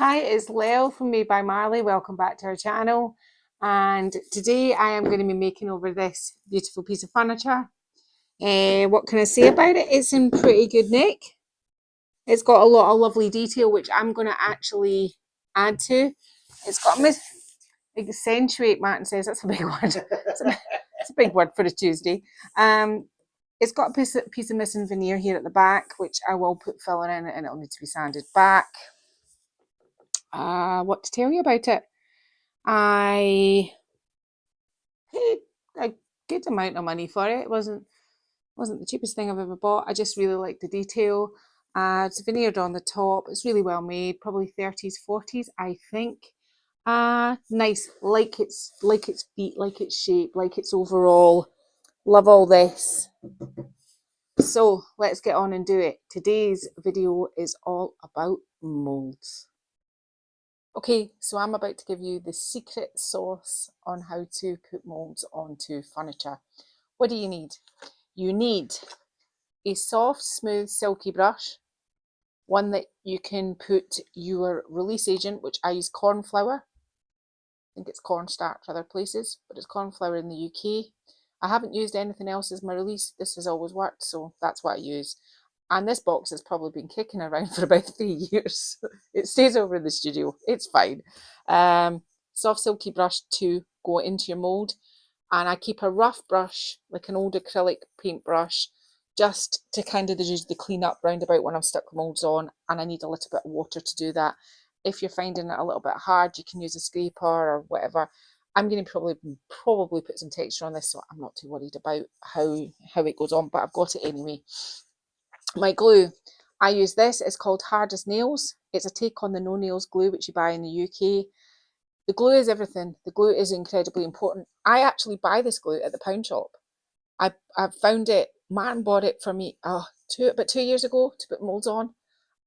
Hi, it's Lil from Made by Marley. Welcome back to our channel. And today I am going to be making over this beautiful piece of furniture. What can I say about it? It's in pretty good nick. It's got a lot of lovely detail, which I'm going to actually add to. It's got a accentuate, Martin says. That's a big word. It's a big word for a Tuesday. It's got a piece of missing veneer here at the back, which I will put filler in and it'll need to be sanded back. What to tell you about it? I paid a good amount of money for it. It wasn't the cheapest thing I've ever bought. I just really like the detail. It's veneered on the top. It's really well made, probably 30s, 40s, I think. Nice, like its feet, like its shape, like its overall. Love all this. So let's get on and do it. Today's video is all about molds. Okay, so I'm about to give you the secret sauce on how to put molds onto furniture. What do you need? You need a soft, smooth, silky brush, one that you can put your release agent, which I use corn flour. I think it's cornstarch other places, but it's corn flour in the UK. I haven't used anything else as my release. This has always worked, so that's what I use. And this box has probably been kicking around for about 3 years. It stays over in the studio. It's fine. Soft silky brush to go into your mold. And I keep a rough brush, like an old acrylic paintbrush, just to kind of do the clean up round about when I've stuck the molds on. And I need a little bit of water to do that. If you're finding it a little bit hard, you can use a scraper or whatever. I'm going to probably put some texture on this, so I'm not too worried about how it goes on, but I've got it anyway. My glue, I use this. It's called Hard as Nails. It's a take on the no nails glue which you buy in the UK. The glue is everything. The glue is incredibly important. I actually buy this glue at the pound shop. I found it. Martin bought it for me about 2 years ago to put molds on,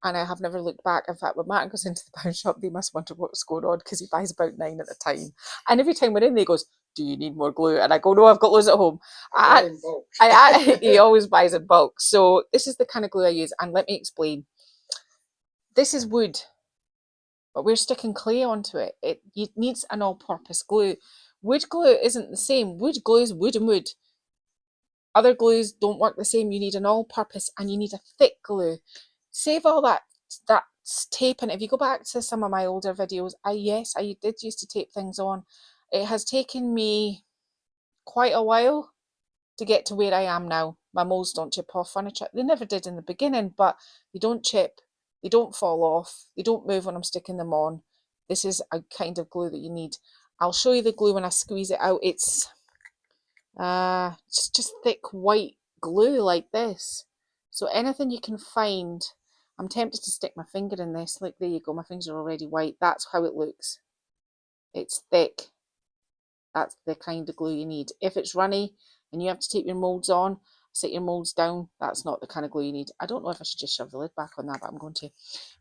and I have never looked back. In fact, when Martin goes into the pound shop, they must wonder what's going on because he buys about 9 at a time. And every time we're in there, he goes, "Do you need more glue?" And I go, "No, I've got loads at home." He always buys in bulk. So this is the kind of glue I use. And let me explain. This is wood, but we're sticking clay onto it. It needs an all-purpose glue. Wood glue isn't the same. Wood glue is wood and wood. Other glues don't work the same. You need an all-purpose and you need a thick glue. Save all that tape. And if you go back to some of my older videos, I did used to tape things on. It has taken me quite a while to get to where I am now. My molds don't chip off furniture. They never did in the beginning, but they don't chip, they don't fall off, they don't move when I'm sticking them on. This is a kind of glue that you need. I'll show you the glue when I squeeze it out. It's just thick white glue like this. So anything you can find. I'm tempted to stick my finger in this. Like, there you go, my fingers are already white. That's how it looks. It's thick. That's the kind of glue you need. If it's runny and you have to take your molds on, set your molds down, that's not the kind of glue you need. I don't know if I should just shove the lid back on that, but I'm going to.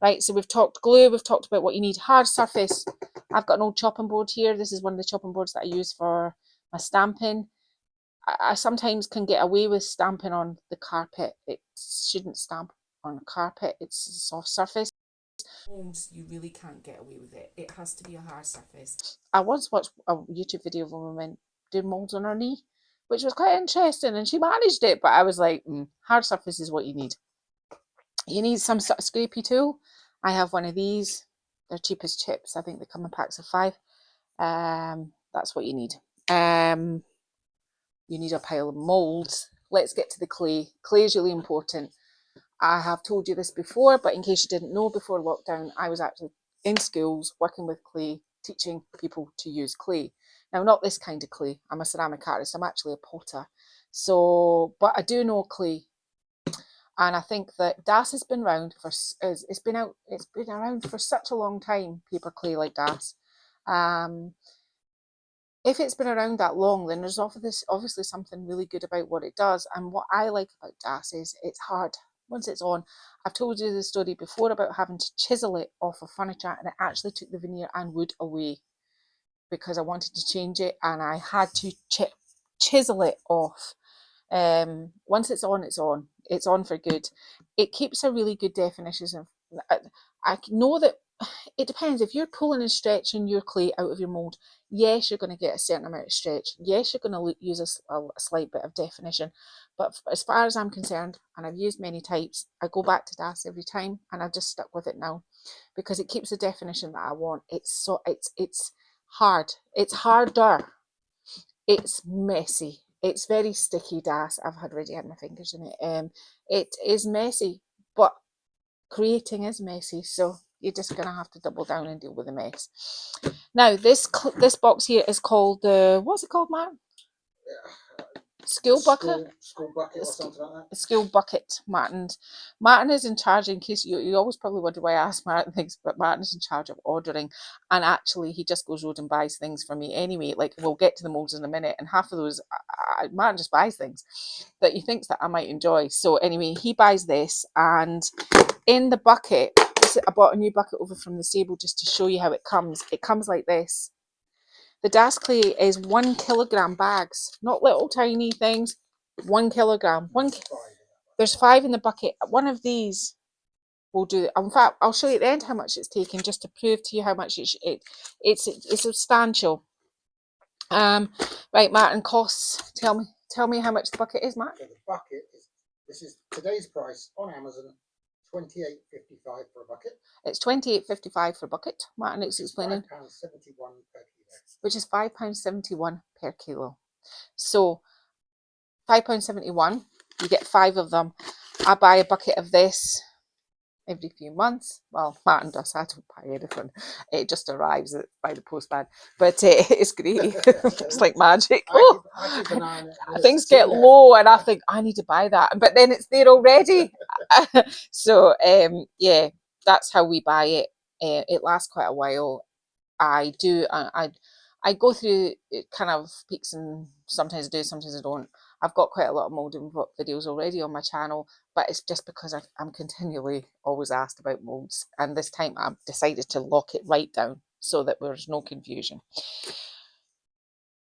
Right, so we've talked glue, we've talked about what you need. Hard surface. I've got an old chopping board here. This is one of the chopping boards that I use for my stamping. I sometimes can get away with stamping on the carpet. It shouldn't stamp on the carpet. It's a soft surface. Molds, you really can't get away with it. It has to be a hard surface. I once watched a YouTube video of a woman doing molds on her knee, which was quite interesting, and she managed it, but I was like, hard surface is what you need. You need some sort of scrapey tool. I have one of these. They're cheap as chips. I think they come in packs of 5. That's what you need. You need a pile of molds. Let's get to the clay. Clay is really important. I have told you this before, but in case you didn't know, before lockdown, I was actually in schools working with clay, teaching people to use clay. Now, not this kind of clay. I'm a ceramic artist. I'm actually a potter. So, but I do know clay. And I think that DAS has been around for, it's been around for such a long time, paper clay like DAS. If it's been around that long, then there's obviously something really good about what it does. And what I like about DAS is it's hard. Once it's on, I've told you the story before about having to chisel it off of furniture, and it actually took the veneer and wood away because I wanted to change it, and I had to chisel it off. Once it's on, it's on. It's on for good. It keeps a really good definition. I know that it depends. If you're pulling and stretching your clay out of your mold, yes, you're going to get a certain amount of stretch. Yes, you're going to use a slight bit of definition. But as far as I'm concerned, and I've used many types, I go back to DAS every time, and I've just stuck with it now because it keeps the definition that I want. It's hard. It's harder. It's messy. It's very sticky DAS. I've already had my fingers in it. It is messy, but creating is messy, so you're just gonna have to double down and deal with the mess. Now this box here is called the, what's it called, Martin? School bucket or something like that. School bucket. Martin is in charge, in case you always probably wonder why I ask Martin things, but Martin is in charge of ordering, and actually he just goes road and buys things for me anyway. Like, we'll get to the molds in a minute, and half of those Martin just buys things that he thinks that I might enjoy. So anyway, he buys this, and in the bucket, I bought a new bucket over from the stable just to show you how it comes. It comes like this. The DAS clay is 1 kilogram bags, not little tiny things. 1 kilogram. There's 5 in the bucket. One of these will do. In fact, I'll show you at the end how much it's taken, just to prove to you how much it's substantial. Right, Martin, costs. Tell me how much the bucket is, Martin. So the bucket is, this is today's price on Amazon, $28.55 for a bucket. It's $28.55 for a bucket. Martin is explaining. £5.71 per kilo. Which is £5.71 per kilo. So £5.71, you get 5 of them. I buy a bucket of this every few months. Well, Martin does. I don't buy anything. It just arrives by the postman. But it's great. It's like magic. I keep an eye on it. Things get low and I think, I need to buy that. But then it's there already. So, yeah, that's how we buy it. It lasts quite a while. I go through kind of peaks, and sometimes I do, sometimes I don't. I've got quite a lot of moulding videos already on my channel, but it's just because I'm continually always asked about moulds, and this time I've decided to lock it right down so that there's no confusion.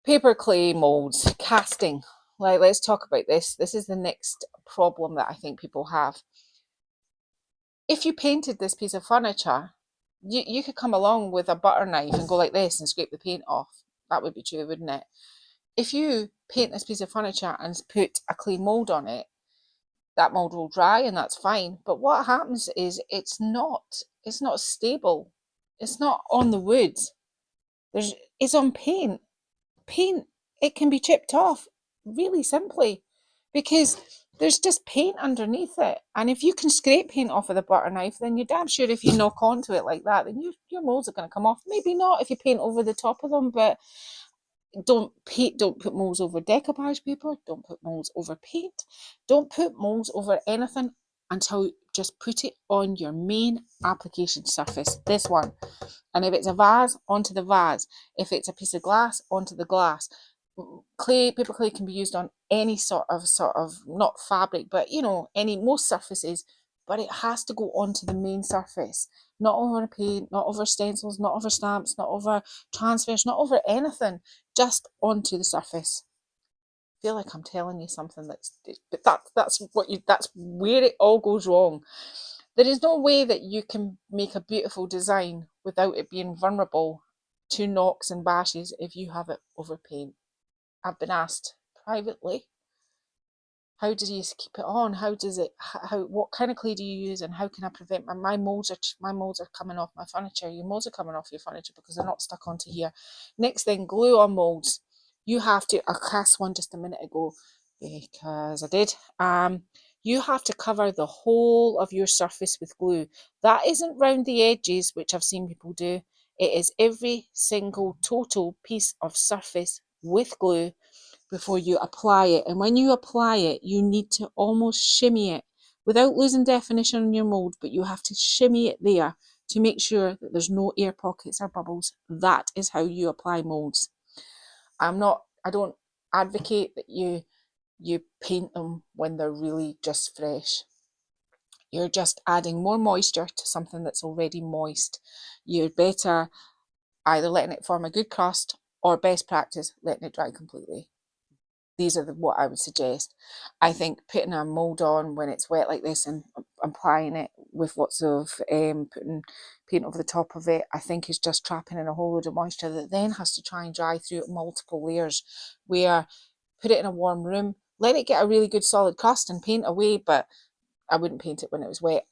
Paper clay moulds, casting. Let's talk about this. This is the next problem that I think people have. If you painted this piece of furniture, you could come along with a butter knife and go like this and scrape the paint off. That would be true, wouldn't it? If you paint this piece of furniture and put a clay mould on it, that mould will dry and that's fine. But what happens is it's not stable. It's not on the wood. It's on paint. Paint, it can be chipped off really simply because there's just paint underneath it. And if you can scrape paint off with a butter knife, then you're damn sure if you knock onto it like that, then your molds are going to come off. Maybe not if you paint over the top of them, but don't put molds over decoupage paper. Don't put molds over paint. Don't put molds over anything until just put it on your main application surface, this one. And if it's a vase, onto the vase. If it's a piece of glass, onto the glass. Paper clay can be used on any sort of not fabric, but most surfaces, but it has to go onto the main surface, not over paint, not over stencils, not over stamps, not over transfers, not over anything, just onto the surface. I feel like I'm telling you something but that's where it all goes wrong. There is no way that you can make a beautiful design without it being vulnerable to knocks and bashes if you have it over paint. I've been asked privately, how do you keep it on? What kind of clay do you use, and how can I prevent my molds are coming off my furniture? Your molds are coming off your furniture because they're not stuck onto here. Next thing, glue on molds. You have to, I cast one just a minute ago because I did. You have to cover the whole of your surface with glue. That isn't round the edges, which I've seen people do. It is every single total piece of surface with glue before you apply it. And when you apply it, you need to almost shimmy it without losing definition on your mold, but you have to shimmy it there to make sure that there's no air pockets or bubbles. That is how you apply molds. I don't advocate that you paint them when they're really just fresh. You're just adding more moisture to something that's already moist. You're better either letting it form a good crust, or best practice, letting it dry completely. these are what I would suggest. I think putting a mould on when it's wet like this and applying it with lots of putting paint over the top of it, I think is just trapping in a whole load of moisture that then has to try and dry through multiple layers. Where put it in a warm room, let it get a really good solid crust and paint away, but I wouldn't paint it when it was wet.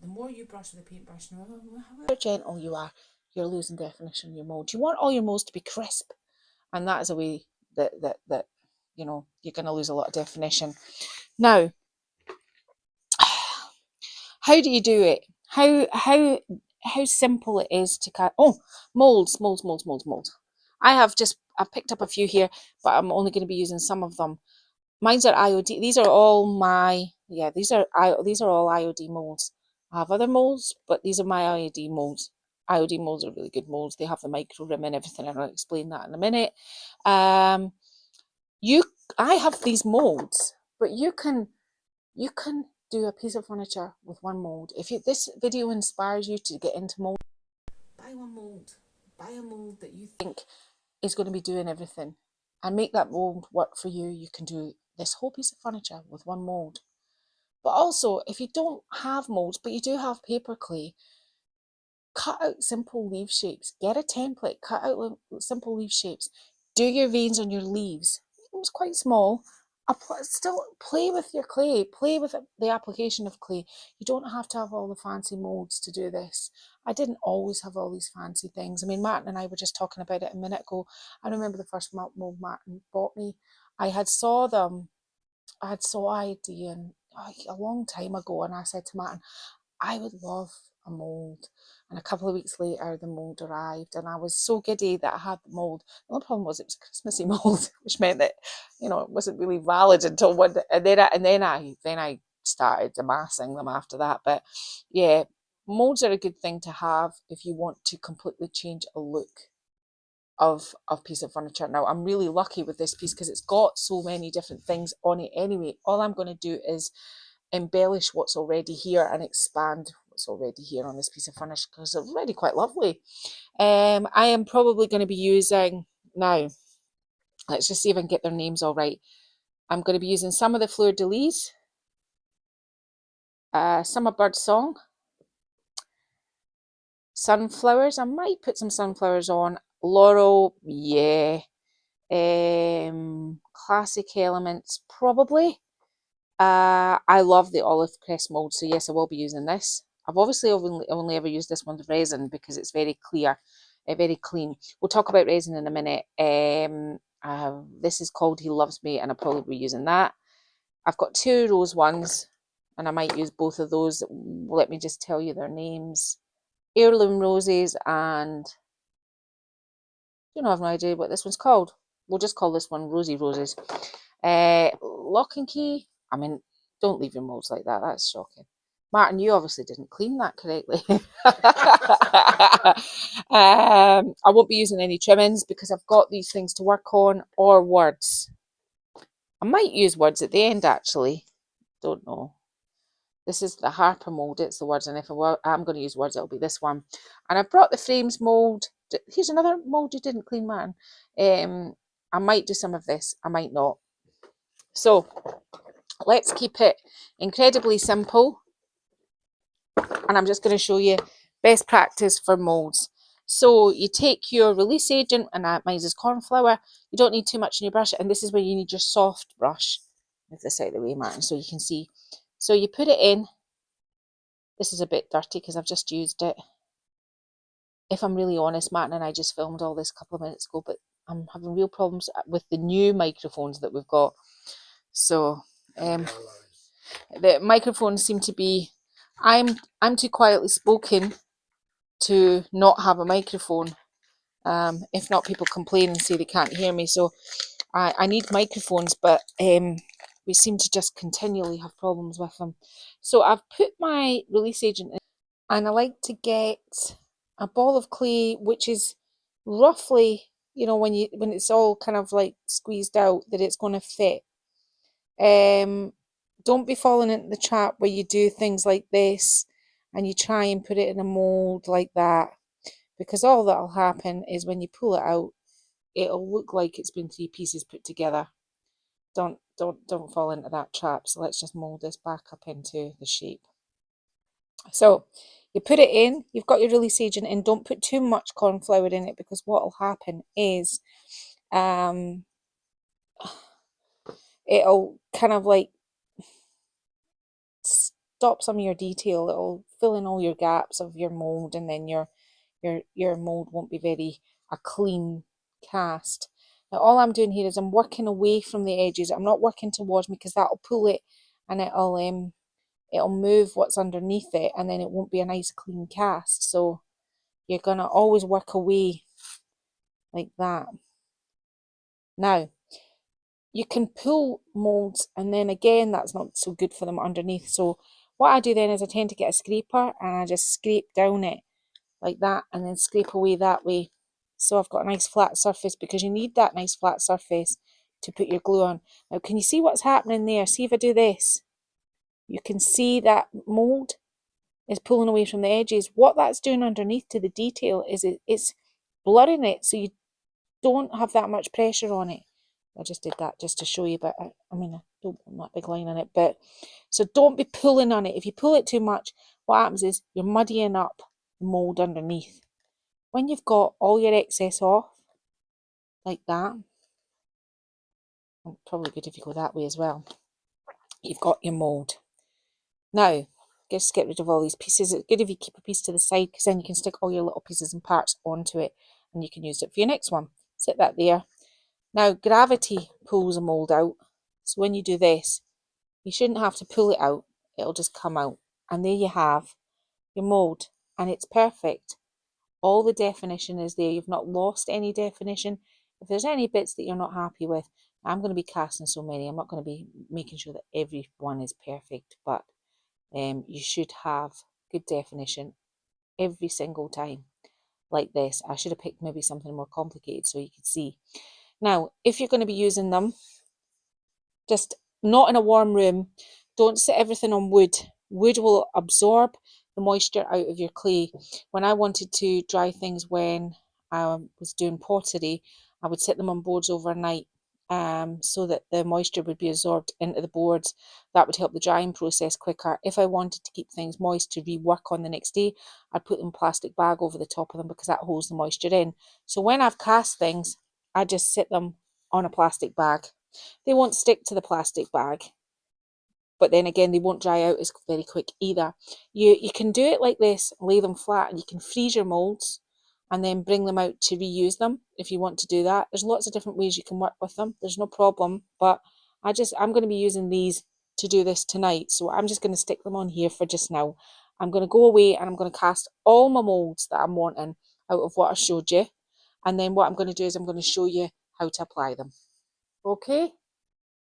The more you brush with the paintbrush, however gentle you are, you're losing definition in your mould. You want all your moulds to be crisp, and that is a way that you're going to lose a lot of definition. Now, how do you do it? How simple it is to cut. Oh, molds. I've picked up a few here, but I'm only going to be using some of them. Mine's are IOD. These are all these are all IOD molds. I have other molds, but these are my IOD molds. IOD molds are really good molds. They have the micro rim and everything, and I'll explain that in a minute. I have these molds, but you can do a piece of furniture with one mold. If this video inspires you to get into mold, buy one mold. Buy a mold that you think is going to be doing everything, and make that mold work for you. You can do this whole piece of furniture with one mold. But also, if you don't have molds, but you do have paper clay, cut out simple leaf shapes. Get a template, cut out simple leaf shapes. Do your veins on your leaves. It was quite small. Still play with your clay, play with the application of clay. You don't have to have all the fancy molds to do this. I didn't always have all these fancy things. I mean, Martin and I were just talking about it a minute ago. I remember the first mold Martin bought me. I had saw ID and a long time ago, and I said to Martin, I would love a mould. And a couple of weeks later, the mould arrived, and I was so giddy that I had the mould. The only problem was it was a Christmassy mould, which meant that it wasn't really valid until one day. And then I started amassing them after that. But yeah, moulds are a good thing to have if you want to completely change a look of piece of furniture. Now I'm really lucky with this piece because it's got so many different things on it anyway. All I'm going to do is embellish what's already here and expand what's already here on this piece of furniture because it's already quite lovely. I am probably going to be using, now let's just see if I can get their names all right. I'm going to be using some of the fleur de lis, some of Bird Song, sunflowers. I might put some sunflowers on. Laurel, yeah. Classic elements, probably. I love the olive crest mold, so yes, I will be using this. I've obviously only ever used this one with resin because it's very clear, very clean. We'll talk about resin in a minute. This is called He Loves Me, and I'll probably be using that. I've got two rose ones, and I might use both of those. Let me just tell you their names. Heirloom Roses and I have no idea what this one's called. We'll just call this one Rosy Roses. Lock and Key. I mean, don't leave your molds like that. That's shocking. Martin, you obviously didn't clean that correctly. I won't be using any trimmings because I've got these things to work on, or words. I might use words at the end, actually. Don't know. This is the Harper mould. It's the words, and if I'm going to use words, it'll be this one. And I've brought the frames mould. Here's another mould you didn't clean, Martin. I might do some of this. I might not. So let's keep it incredibly simple. And I'm just going to show you best practice for moulds. So you take your release agent, and mine is corn flour. You don't need too much in your brush, and this is where you need your soft brush. Move this out of the way, Martin, so you can see. So you put it in. This is a bit dirty because I've just used it. If I'm really honest, Martin and I just filmed all this a couple of minutes ago, but I'm having real problems with the new microphones that we've got. So the microphones seem to be, I'm too quietly spoken to not have a microphone. If not, people complain and say they can't hear me. So I need microphones, but we seem to just continually have problems with them. So I've put my release agent in, and I like to get a ball of clay, which is roughly, when it's all kind of like squeezed out, that it's going to fit. Don't be falling into the trap where you do things like this and you try and put it in a mold like that, because all that'll happen is when you pull it out, it'll look like it's been three pieces put together. don't fall into that trap. So let's just mold this back up into the shape. So you put it in, you've got your release agent in. Don't put too much corn flour in it, because what will happen is it'll kind of like stop some of your detail. It'll fill in all your gaps of your mold, and then your mold won't be very a clean cast. Now all I'm doing here is I'm working away from the edges. I'm not working towards me, because that'll pull it, and it'll move what's underneath it, and then it won't be a nice clean cast. So you're gonna always work away like that. Now you can pull molds, and then again that's not so good for them underneath. So what I do then is I tend to get a scraper, and I just scrape down it like that, and then scrape away that way. So I've got a nice flat surface, because you need that nice flat surface to put your glue on. Now can you see what's happening there? See if I do this, you can see that mold is pulling away from the edges. What that's doing underneath to the detail is it's blurring it, so you don't have that much pressure on it. I just did that just to show you, but I mean, I don't put that big line on it. But so don't be pulling on it. If you pull it too much, what happens is you're muddying up the mold underneath. When you've got all your excess off, like that, and probably good if you go that way as well, you've got your mold. Now, just get rid of all these pieces. It's good if you keep a piece to the side, because then you can stick all your little pieces and parts onto it, and you can use it for your next one. Set that there. Now, gravity pulls a mold out. So when you do this, you shouldn't have to pull it out. It'll just come out. And there you have your mold. And it's perfect. All the definition is there. You've not lost any definition. If there's any bits that you're not happy with, I'm going to be casting so many. I'm not going to be making sure that every one is perfect. But you should have good definition every single time. Like this. I should have picked maybe something more complicated so you could see. Now, if you're going to be using them, just not in a warm room, don't set everything on wood. Wood will absorb the moisture out of your clay. When I wanted to dry things when I was doing pottery, I would set them on boards overnight, so that the moisture would be absorbed into the boards. That would help the drying process quicker. If I wanted to keep things moist to rework on the next day, I'd put them in a plastic bag over the top of them, because that holds the moisture in. So when I've cast things, I just sit them on a plastic bag. They won't stick to the plastic bag, but then again, they won't dry out as very quick either. You can do it like this, lay them flat, and you can freeze your molds and then bring them out to reuse them if you want to do that. There's lots of different ways you can work with them. There's no problem, but I'm going to be using these to do this tonight, so I'm just going to stick them on here for just now. I'm going to go away and I'm going to cast all my molds that I'm wanting out of what I showed you, and then what I'm going to do is I'm going to show you how to apply them. Okay?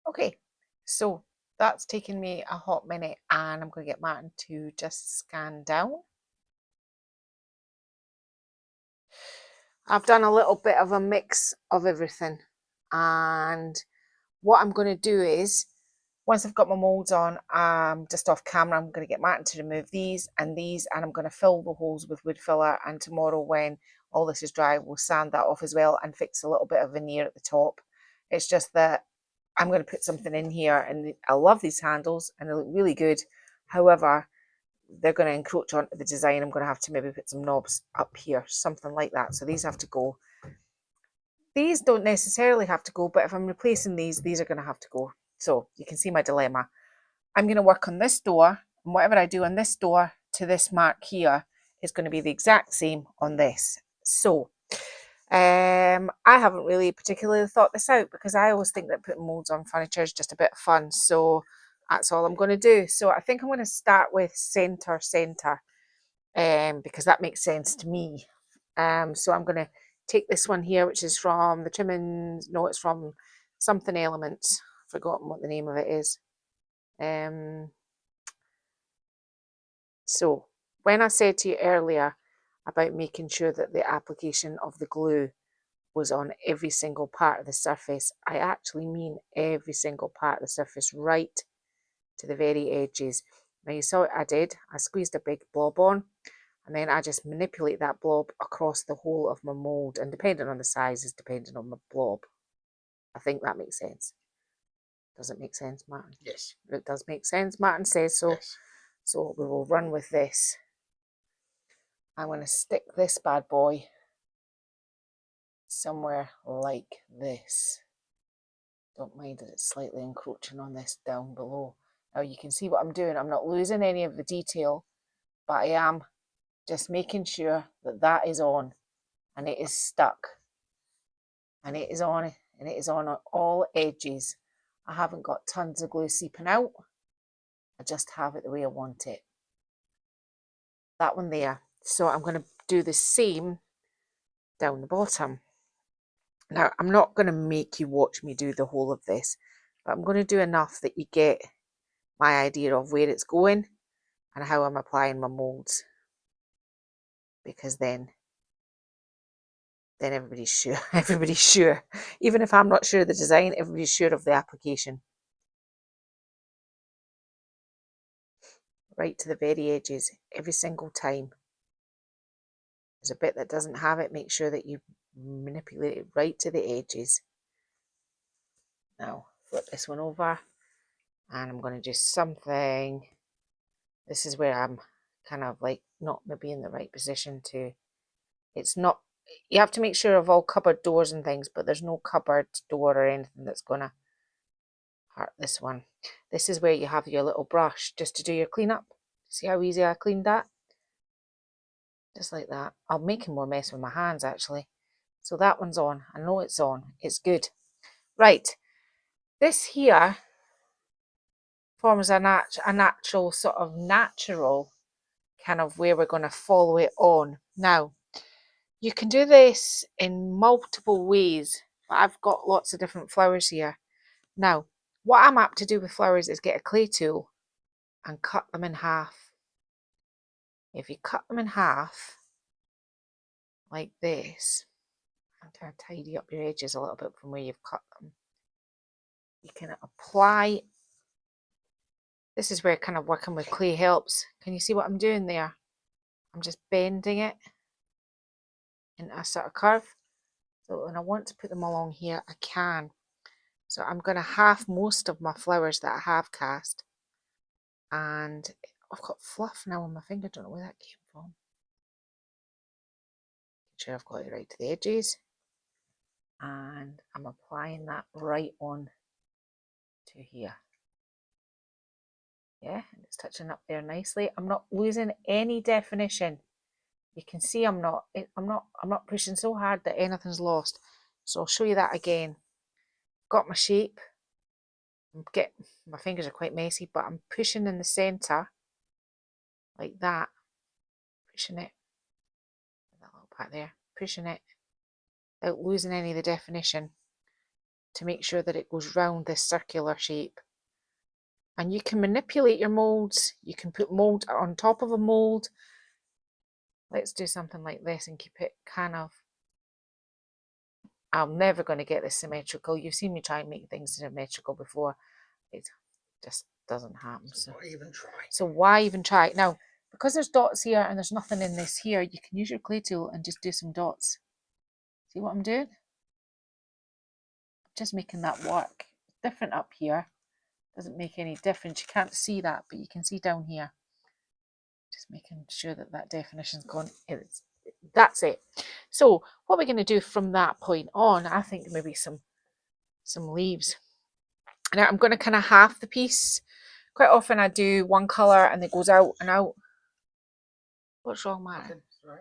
Okay, so that's taken me a hot minute, and I'm going to get Martin to just scan down. I've done a little bit of a mix of everything, and what I'm going to do is, once I've got my molds on, just off camera, I'm going to get Martin to remove these, and I'm going to fill the holes with wood filler, and tomorrow when all this is dry, we'll sand that off as well and fix a little bit of veneer at the top. It's just that I'm going to put something in here, and I love these handles and they look really good. However, they're going to encroach onto the design. I'm going to have to maybe put some knobs up here, something like that. So these have to go. These don't necessarily have to go, but if I'm replacing these are going to have to go. So you can see my dilemma. I'm going to work on this door, and whatever I do on this door to this mark here is going to be the exact same on this. So I haven't really particularly thought this out, because I always think that putting molds on furniture is just a bit of fun. So that's all I'm going to do. So I think I'm going to start with centre, because that makes sense to me. So I'm going to take this one here, which is from the trimmings. No, it's from something Elements. I've forgotten what the name of it is. So when I said to you earlier about making sure that the application of the glue was on every single part of the surface, I actually mean every single part of the surface, right to the very edges. Now you saw what I did. I squeezed a big blob on, and then I just manipulate that blob across the whole of my mould, and depending on the size is depending on the blob. I think that makes sense. Does it make sense, Martin? Yes. It does make sense. Martin says so. Yes. So we will run with this. I'm going to stick this bad boy somewhere like this. Don't mind that it's slightly encroaching on this down below. Now you can see what I'm doing. I'm not losing any of the detail, but I am just making sure that that is on and it is stuck. And it is on, and it is on all edges. I haven't got tons of glue seeping out. I just have it the way I want it. That one there. So I'm going to do the same down the bottom. Now, I'm not going to make you watch me do the whole of this, but I'm going to do enough that you get my idea of where it's going and how I'm applying my molds. Because then everybody's sure. Everybody's sure. Even if I'm not sure of the design, everybody's sure of the application. Right to the very edges, every single time. There's a bit that doesn't have it, make sure that you manipulate it right to the edges. Now, flip this one over, and I'm going to do something. This is where I'm kind of like not maybe in the right position to, it's not, you have to make sure of all cupboard doors and things, but there's no cupboard door or anything that's going to hurt this one. This is where you have your little brush just to do your cleanup. See how easy I cleaned that? Just like that. I'm making more mess with my hands actually. So that one's on. I know it's on. It's good. Right. This here forms a natural sort of natural kind of where we're going to follow it on. Now, you can do this in multiple ways, but I've got lots of different flowers here. Now, what I'm apt to do with flowers is get a clay tool and cut them in half. If you cut them in half like this, I'm going to tidy up your edges a little bit from where you've cut them. You can apply, this is where kind of working with clay helps. Can you see what I'm doing there? I'm just bending it into a sort of curve. So when I want to put them along here, I can. So I'm going to half most of my flowers that I have cast. And I've got fluff now on my finger, don't know where that came from. Make sure I've got it right to the edges. And I'm applying that right on to here. Yeah, and it's touching up there nicely. I'm not losing any definition. You can see I'm not pushing so hard that anything's lost. So I'll show you that again. Got my shape. My fingers are quite messy, but I'm pushing in the center like that. Pushing it. That little part there. Pushing it without losing any of the definition to make sure that it goes round this circular shape. And you can manipulate your molds. You can put mold on top of a mold. Let's do something like this and keep it kind of, I'm never going to get this symmetrical. You've seen me try and make things symmetrical before. It just doesn't happen. So why even try? So why even try? Now, because there's dots here and there's nothing in this here, you can use your clay tool and just do some dots. See what I'm doing? I'm just making that work. It's different up here. Doesn't make any difference. You can't see that, but you can see down here. Just making sure that that definition's gone. That's it. So what we're going to do from that point on, I think maybe some leaves. Now I'm going to kind of half the piece. Quite often I do one colour and it goes out and out. What's wrong, Martin? Right.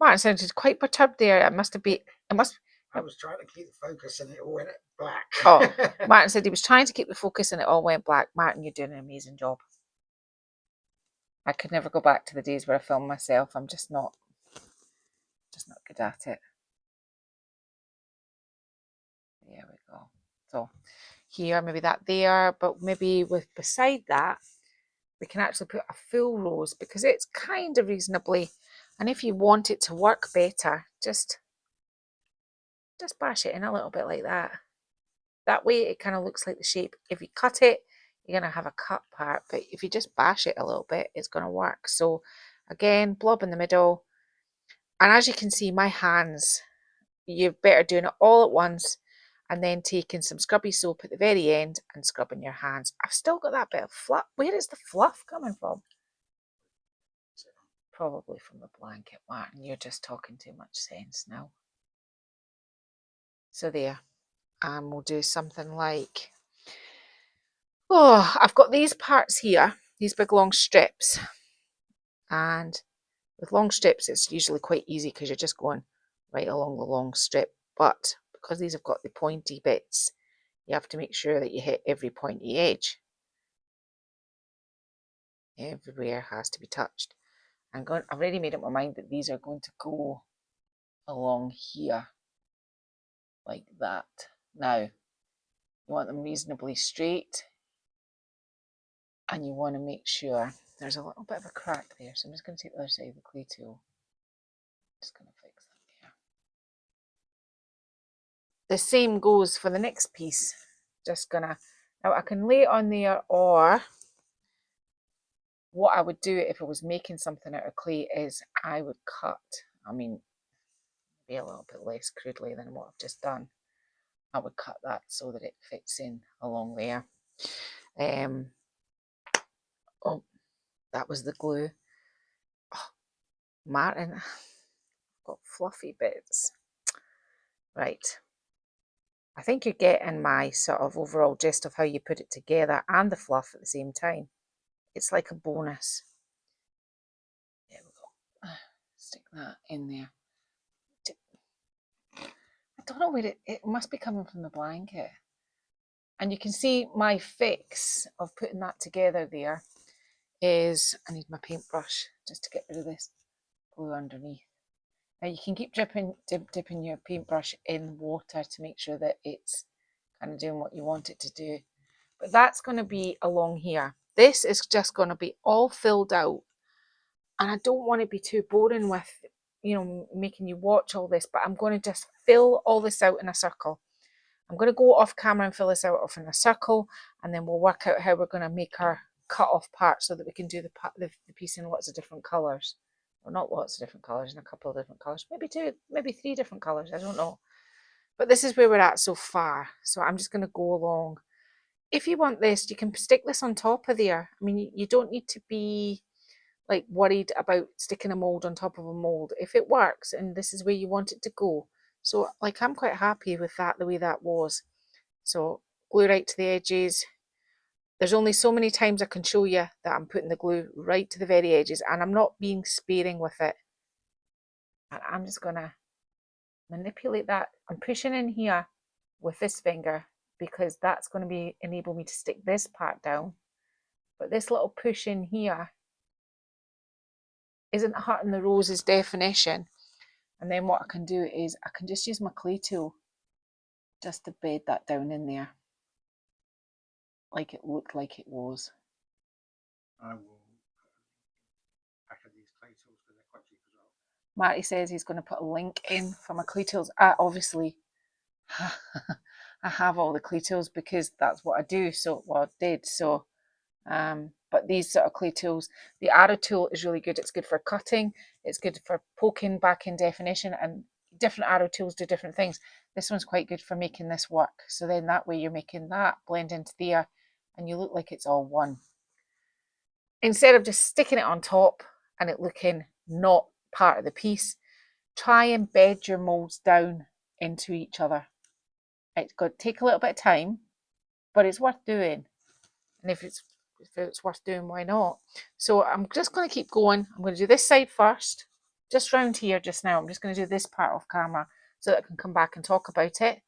Martin sounded quite perturbed there. I was trying to keep the focus and it all went black. Oh, Martin said he was trying to keep the focus and it all went black. Martin, you're doing an amazing job. I could never go back to the days where I filmed myself. I'm just not good at it. There we go. So here, maybe that there, but maybe with beside that, we can actually put a full rose because it's kind of reasonably, and if you want it to work better, just bash it in a little bit like that. That way it kind of looks like the shape. If you cut it, you're going to have a cut part, but if you just bash it a little bit, it's going to work. So again, blob in the middle. And as you can see, my hands, you're better doing it all at once. and then taking some scrubby soap at the very end and scrubbing your hands. I've still got that bit of fluff. Where is the fluff coming from? Probably from the blanket, Martin. You're just talking too much sense now. So there. And we'll do something like, oh, I've got these parts here, these big long strips. And with long strips, it's usually quite easy because you're just going right along the long strip. But because these have got the pointy bits, you have to make sure that you hit every pointy edge. Everywhere has to be touched. I've already made up my mind that these are going to go along here, like that. Now, you want them reasonably straight, and you want to make sure there's a little bit of a crack there. So I'm just going to take the other side of the clay tool. Just going to fix that there. The same goes for the next piece. Just gonna, now I can lay it on there, or what I would do if I was making something out of clay is I would cut, I mean, be a little bit less crudely than what I've just done. I would cut that so that it fits in along there. Oh, that was the glue. Oh, Martin, I've got fluffy bits. Right. I think you're getting my sort of overall gist of how you put it together and the fluff at the same time. It's like a bonus. There we go. Stick that in there. I don't know where it must be coming from the blanket. And you can see my fix of putting that together there is, I need my paintbrush just to get rid of this glue underneath. Now you can keep dipping your paintbrush in water to make sure that it's kind of doing what you want it to do. But that's going to be along here. This is just going to be all filled out. And I don't want to be too boring with, making you watch all this, but I'm going to just fill all this out in a circle. I'm going to go off camera and fill this out in a circle, and then we'll work out how we're going to make our cut off part so that we can do the piece in lots of different colours. Well, not lots of different colours, in a couple of different colours. Maybe two, maybe three different colours, I don't know. But this is where we're at so far. So I'm just going to go along. If you want this, you can stick this on top of there. I mean, you don't need to be like worried about sticking a mold on top of a mold. If it works and this is where you want it to go. So like I'm quite happy with that, the way that was. So glue right to the edges. There's only so many times I can show you that I'm putting the glue right to the very edges, and I'm not being sparing with it. And I'm just gonna manipulate that. I'm pushing in here with this finger because that's going to enable me to stick this part down. But this little push in here isn't hurting the rose's definition. And then what I can do is I can just use my clay tool just to bed that down in there like it looked like it was. I will pack these clay tools because they're quite cheap as well. Marty says he's going to put a link in for my clay tools. Obviously, I have all the clay tools because that's what I do. So, well, I did. So, but these sort of clay tools, the arrow tool is really good. It's good for cutting. It's good for poking back in definition, and different arrow tools do different things. This one's quite good for making this work. So then that way you're making that blend into there and you look like it's all one. Instead of just sticking it on top and it looking not part of the piece, try and bed your molds down into each other. It's going to take a little bit of time, but it's worth doing. And if it's worth doing, why not? So I'm just going to keep going. I'm going to do this side first, just round here just now. I'm just going to do this part off camera so that I can come back and talk about it.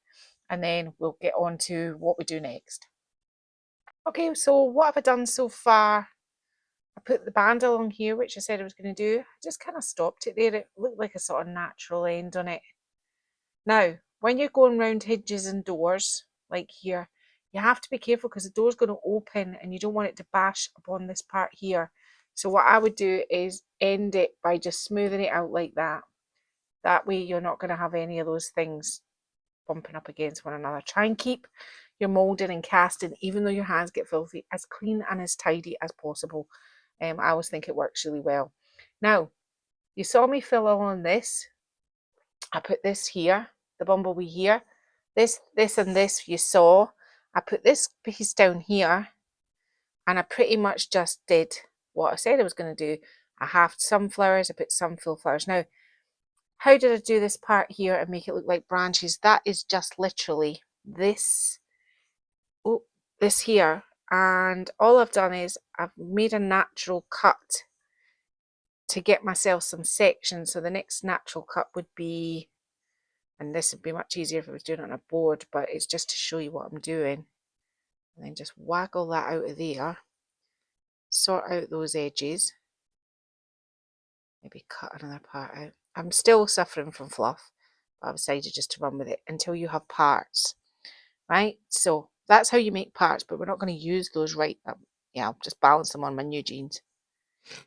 And then we'll get on to what we do next. Okay, so what have I done so far? I put the band along here, which I said I was going to do. I just kind of stopped it there. It looked like a sort of natural end on it. Now, when you're going round hinges and doors, like here, you have to be careful because the door's going to open and you don't want it to bash upon this part here. So what I would do is end it by just smoothing it out like that. That way you're not going to have any of those things bumping up against one another. Try and keep your moulding and casting, even though your hands get filthy, as clean and as tidy as possible. I always think it works really well. Now, you saw me fill on this. I put this here, the bumblebee here. this and this you saw. I put this piece down here, and I pretty much just did what I said I was going to do. I halved some flowers, I put some full flowers. Now, how did I do this part here and make it look like branches? That is just literally this, oh, this here. And all I've done is I've made a natural cut to get myself some sections. So the next natural cut would be, and this would be much easier if I was doing it on a board, but it's just to show you what I'm doing. And then just waggle that out of there, sort out those edges, maybe cut another part out. I'm still suffering from fluff, but I've decided just to run with it until you have parts, right? So that's how you make parts, but we're not going to use those right up. Yeah, I'll just balance them on my new jeans.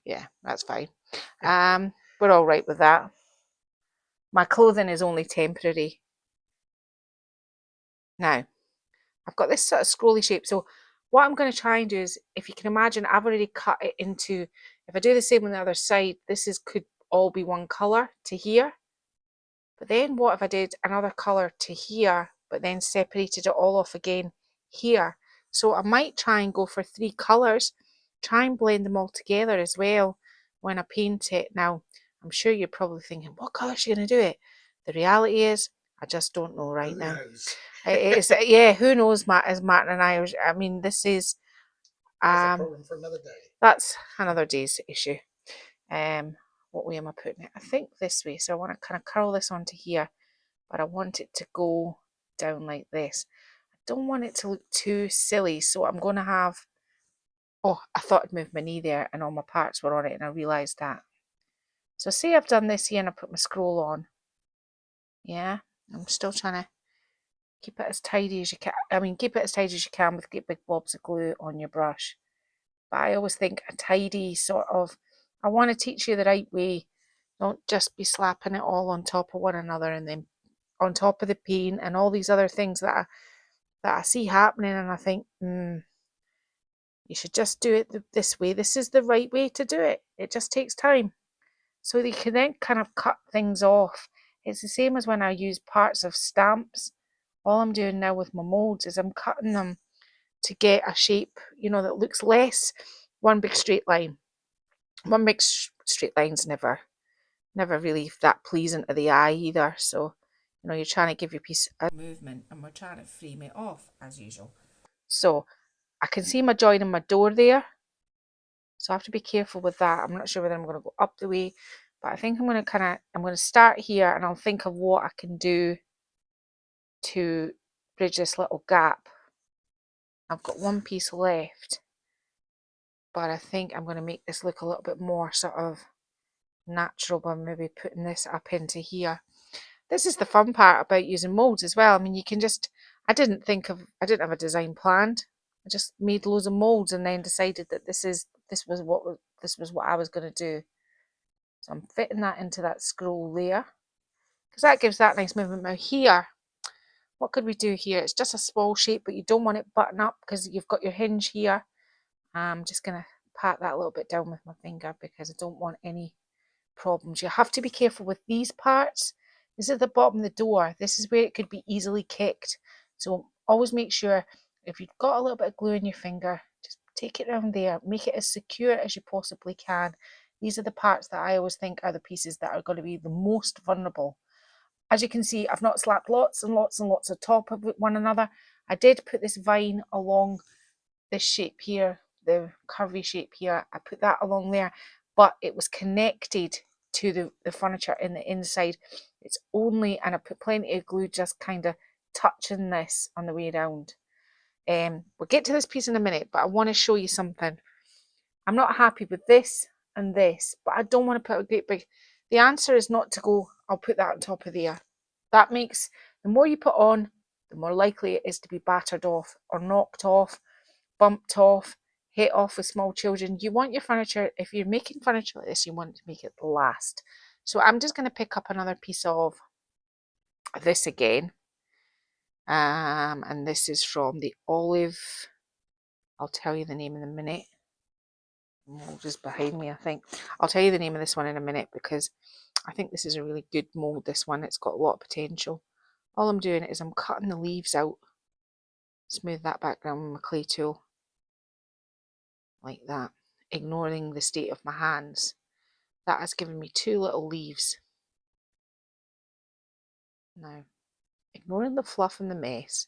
Yeah, that's fine. We're all right with that. My clothing is only temporary. Now, I've got this sort of scrolly shape. So what I'm going to try and do is, if you can imagine, I've already cut it into, if I do the same on the other side, this is could all be one colour to here. But then what if I did another colour to here, but then separated it all off again here? So I might try and go for 3 colours, try and blend them all together as well when I paint it. Now, I'm sure you're probably thinking, what colour is she going to do it? The reality is, I just don't know right now. It's, yeah, who knows, Matt, as Martin and I mean, this is, that's a problem for another day. That's another day's issue. What way am I putting it? I think this way. So I want to kind of curl this onto here, but I want it to go down like this. I don't want it to look too silly, so I'm going to have, oh, I thought I'd moved my knee there and all my parts were on it, and I realised that. So say I've done this here and I put my scroll on. Yeah, I'm still trying to keep it as tidy as you can. I mean, keep it as tidy as you can with big blobs of glue on your brush. But I always think a tidy sort of, I want to teach you the right way. Don't just be slapping it all on top of one another and then on top of the paint and all these other things that I see happening, and I think, you should just do it this way. This is the right way to do it. It just takes time. So you can then kind of cut things off. It's the same as when I use parts of stamps. All I'm doing now with my molds is I'm cutting them to get a shape, that looks less one big straight line. One big straight line's never really that pleasing to the eye either. So, you're trying to give your piece a movement, and we're trying to frame it off as usual. So I can see my join in my door there. So I have to be careful with that. I'm not sure whether I'm going to go up the way, but I think I'm going to start here, and I'll think of what I can do to bridge this little gap. I've got one piece left, but I think I'm going to make this look a little bit more sort of natural by maybe putting this up into here. This is the fun part about using molds as well. I mean, you can just, I didn't have a design planned. I just made loads of molds and then decided that this was what I was going to do. So I'm fitting that into that scroll there, because that gives that nice movement. Now here, what could we do here? It's just a small shape, but you don't want it button up because you've got your hinge here. I'm just going to pat that a little bit down with my finger because I don't want any problems. You have to be careful with these parts. This is the bottom of the door. This is where it could be easily kicked. So always make sure, if you've got a little bit of glue in your finger, just take it around there. Make it as secure as you possibly can. These are the parts that I always think are the pieces that are going to be the most vulnerable. As you can see, I've not slapped lots and lots and lots of top of one another. I did put this vine along this shape here, the curvy shape here. I put that along there, but it was connected to the furniture in the inside. It's only, and I put plenty of glue just kind of touching this on the way around. We'll get to this piece in a minute, but I want to show you something. I'm not happy with this and this, but I don't want to put a great big, the answer is not to go, I'll put that on top of there. That makes, the more you put on, the more likely it is to be battered off or knocked off, bumped off, hit off with small children. You want your furniture, if you're making furniture like this, you want to make it last. So I'm just going to pick up another piece of this again. And this is from the Olive. I'll tell you the name in a minute. Mold is behind me, I think. I'll tell you the name of this one in a minute because I think this is a really good mold, this one. It's got a lot of potential. All I'm doing is I'm cutting the leaves out, smooth that background with my clay tool, like that, ignoring the state of my hands. That has given me 2 little leaves. Now, ignoring the fluff and the mess.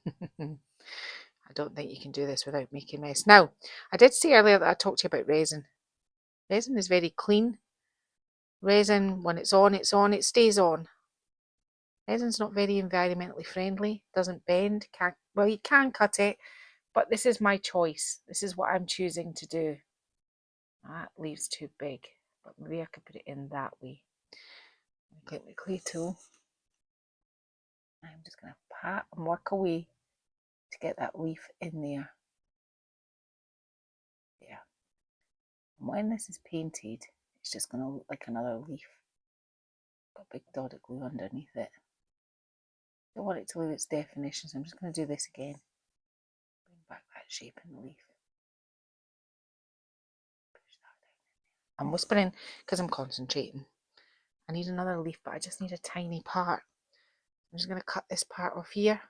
I don't think you can do this without making a mess. Now, I did say earlier that I talked to you about resin. Resin is very clean. Resin, when it's on, it stays on. Resin's not very environmentally friendly, doesn't bend, can't, well, you can cut it, but this is my choice. This is what I'm choosing to do. That leaves too big, but maybe I could put it in that way. Get my clay tool. I'm just going to pat and work away to get that leaf in there. Yeah. And when this is painted, it's just going to look like another leaf. Got a big dot of glue underneath it. Don't want it to lose its definition, so I'm just going to do this again. Bring back that shape in the leaf. Push that down. I'm whispering because I'm concentrating. I need another leaf, but I just need a tiny part. I'm just going to cut this part off here.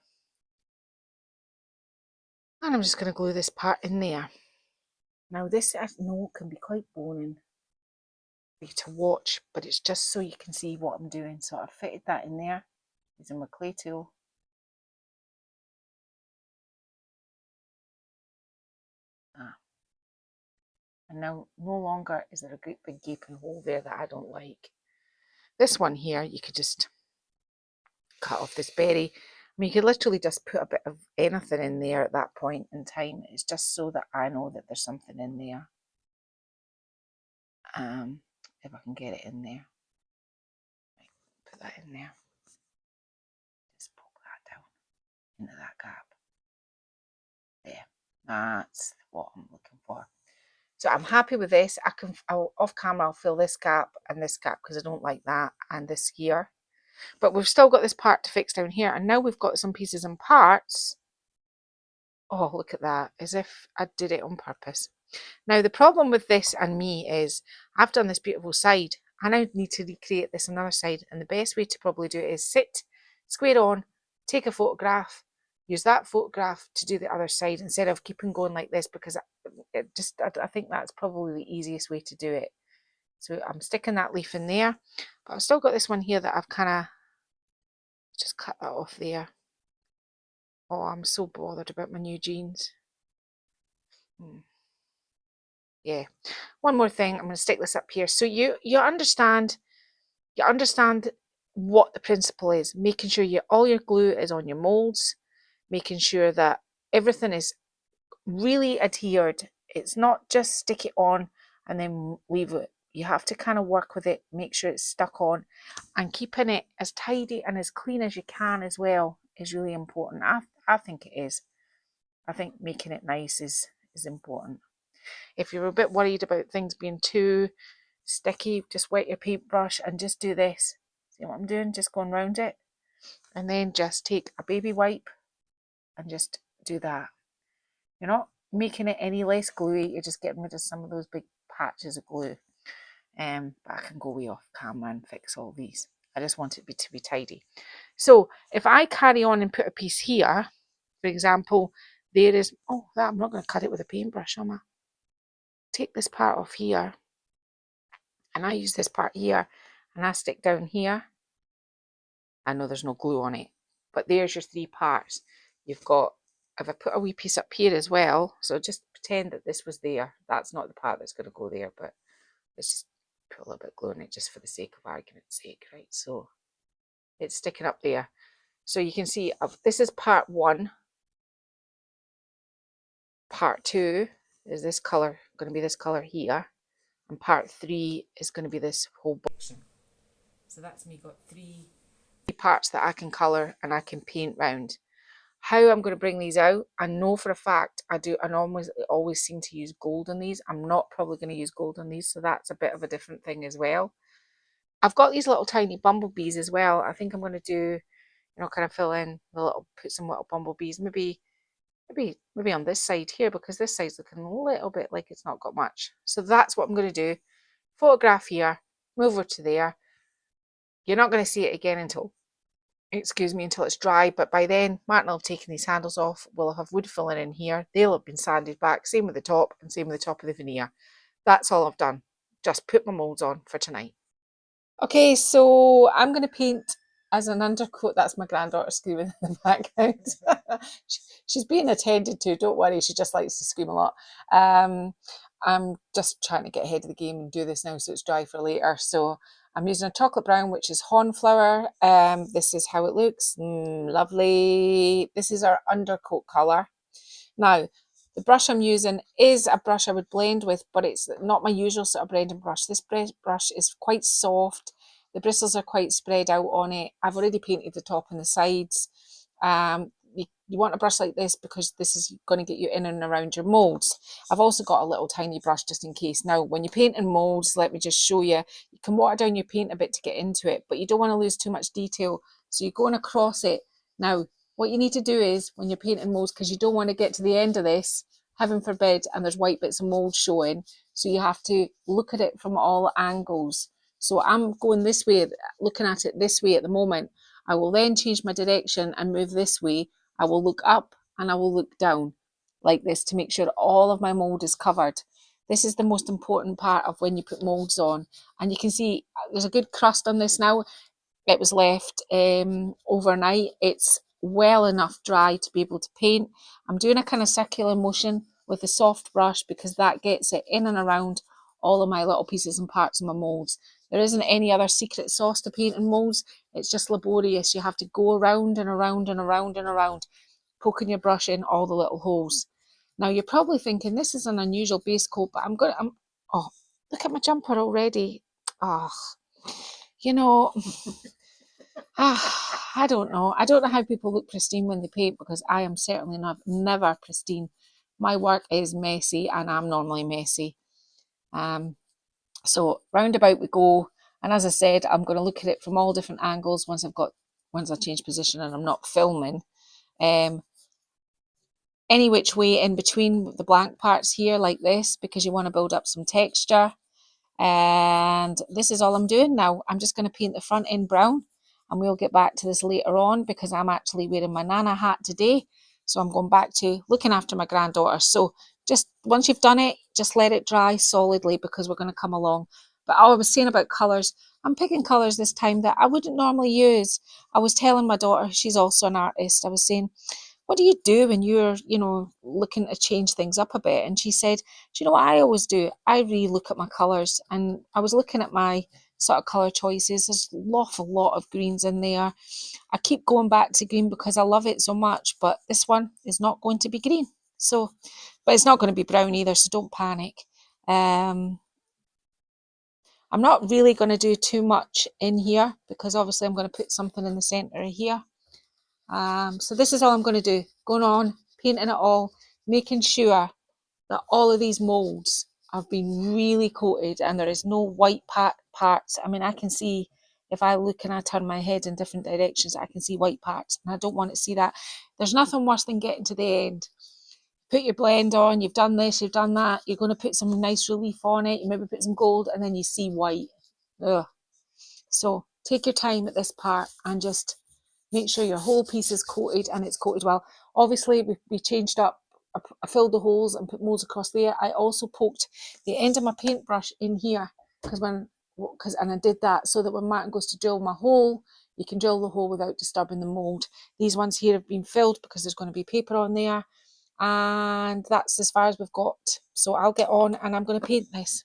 And I'm just going to glue this part in there. Now this, I know, can be quite boring to watch, but it's just so you can see what I'm doing. So I've fitted that in there using my clay tool. And now no longer is there a great big gaping hole there that I don't like. This one here, you could just cut off this berry. I mean, you could literally just put a bit of anything in there at that point in time. It's just so that I know that there's something in there. If I can get it in there. Put that in there. Just poke that down into that gap. There. That's what I'm looking for. So I'm happy with this. Off camera, I'll fill this gap and this gap because I don't like that, and this here. But we've still got this part to fix down here, and now we've got some pieces and parts. Oh, look at that, as if I did it on purpose. Now, the problem with this and me is I've done this beautiful side. I now need to recreate this on the other side, and the best way to probably do it is sit, square on, take a photograph, use that photograph to do the other side instead of keeping going like this, because I think that's probably the easiest way to do it. So I'm sticking that leaf in there, but I've still got this one here that I've kind of just cut that off there. Oh, I'm so bothered about my new jeans. Yeah. One more thing, I'm going to stick this up here. So you understand what the principle is, making sure all your glue is on your molds, making sure that everything is really adhered. It's not just stick it on and then leave it. You have to kind of work with it, make sure it's stuck on, and keeping it as tidy and as clean as you can as well is really important. I think it is. I think making it nice is important. If you're a bit worried about things being too sticky, just wet your paintbrush and just do this. See what I'm doing? Just going around it. And then just take a baby wipe and just do that. You're not making it any less gluey, you're just getting rid of some of those big patches of glue. But I can go way off camera and fix all these. I just want it to be tidy. So if I carry on and put a piece here, for example, there is, oh, that I'm not going to cut it with a paintbrush, am I? Take this part off here, and I use this part here, and I stick down here. I know there's no glue on it, but there's your 3 parts. You've got, if I put a wee piece up here as well, so just pretend that this was there. That's not the part that's going to go there, but let's just put a little bit of glue on it just for the sake of argument's sake, right? So it's sticking up there. So you can see this is part 1. Part 2 is this colour, going to be this colour here. And part 3 is going to be this whole box. So that's me got 3 parts that I can colour and I can paint round. How I'm going to bring these out, I know for a fact I always seem to use gold on these. I'm not probably going to use gold on these, so that's a bit of a different thing as well. I've got these little tiny bumblebees as well. I think I'm going to do, kind of fill in put some little bumblebees, maybe on this side here, because this side's looking a little bit like it's not got much. So that's what I'm going to do. Photograph here, move over to there. You're not going to see it again until excuse me, until it's dry. But by then, Martin will have taken these handles off. We'll have wood filling in here. They'll have been sanded back. Same with the top and same with the top of the veneer. That's all I've done. Just put my moulds on for tonight. Okay, so I'm going to paint as an undercoat. That's my granddaughter screaming in the background. She's being attended to, don't worry, she just likes to scream a lot. I'm just trying to get ahead of the game and do this now so it's dry for later. So I'm using a chocolate brown, which is Hornflower. This is how it looks. Lovely. This is our undercoat colour. Now, the brush I'm using is a brush I would blend with, but it's not my usual sort of blending brush. This brush is quite soft. The bristles are quite spread out on it. I've already painted the top and the sides. You want a brush like this because this is going to get you in and around your moulds. I've also got a little tiny brush just in case. Now, when you paint in moulds, let me just show you, you can water down your paint a bit to get into it, but you don't want to lose too much detail. So you're going across it. Now, what you need to do is, when you're painting moulds, because you don't want to get to the end of this, heaven forbid, and there's white bits of mould showing, so you have to look at it from all angles. So I'm going this way, looking at it this way at the moment. I will then change my direction and move this way. I will look up and I will look down like this to make sure all of my mould is covered. This is the most important part of when you put moulds on. And you can see there's a good crust on this now. It was left overnight. It's well enough dry to be able to paint. I'm doing a kind of circular motion with a soft brush because that gets it in and around all of my little pieces and parts of my moulds. There isn't any other secret sauce to painting moulds. It's just laborious. You have to go around and around and around and around, poking your brush in all the little holes. Now you're probably thinking this is an unusual base coat, but oh, look at my jumper already. Oh, you know, I don't know. I don't know how people look pristine when they paint because I am certainly never pristine. My work is messy and I'm normally messy. So roundabout we go. And as I said, I'm going to look at it from all different angles once I change position and I'm not filming. Any which way in between the blank parts here like this because you want to build up some texture. And this is all I'm doing now. I'm just going to paint the front end brown and we'll get back to this later on because I'm actually wearing my Nana hat today. So I'm going back to looking after my granddaughter. So just once you've done it, just let it dry solidly because we're going to come along. But I was saying about colours, I'm picking colours this time that I wouldn't normally use. I was telling my daughter, she's also an artist, I was saying, what do you do when you're, looking to change things up a bit? And she said, do you know what I always do? I really look at my colours. And I was looking at my sort of colour choices. There's an awful lot of greens in there. I keep going back to green because I love it so much, but this one is not going to be green. So, but it's not going to be brown either, so don't panic. I'm not really going to do too much in here because obviously I'm going to put something in the centre here. So this is all I'm going to do, going on, painting it all, making sure that all of these moulds have been really coated and there is no white parts. I mean, I can see, if I look and I turn my head in different directions, I can see white parts and I don't want to see that. There's nothing worse than getting to the end. Put your blend on, you've done this, you've done that, you're going to put some nice relief on it, you maybe put some gold and then you see white. Ugh. So take your time at this part and just make sure your whole piece is coated and it's coated well. Obviously, we changed up. I filled the holes and put moulds across there. I also poked the end of my paintbrush in here and I did that so that when Martin goes to drill my hole, you can drill the hole without disturbing the mould. These ones here have been filled because there's going to be paper on there, and that's as far as we've got. So I'll get on and I'm going to paint this.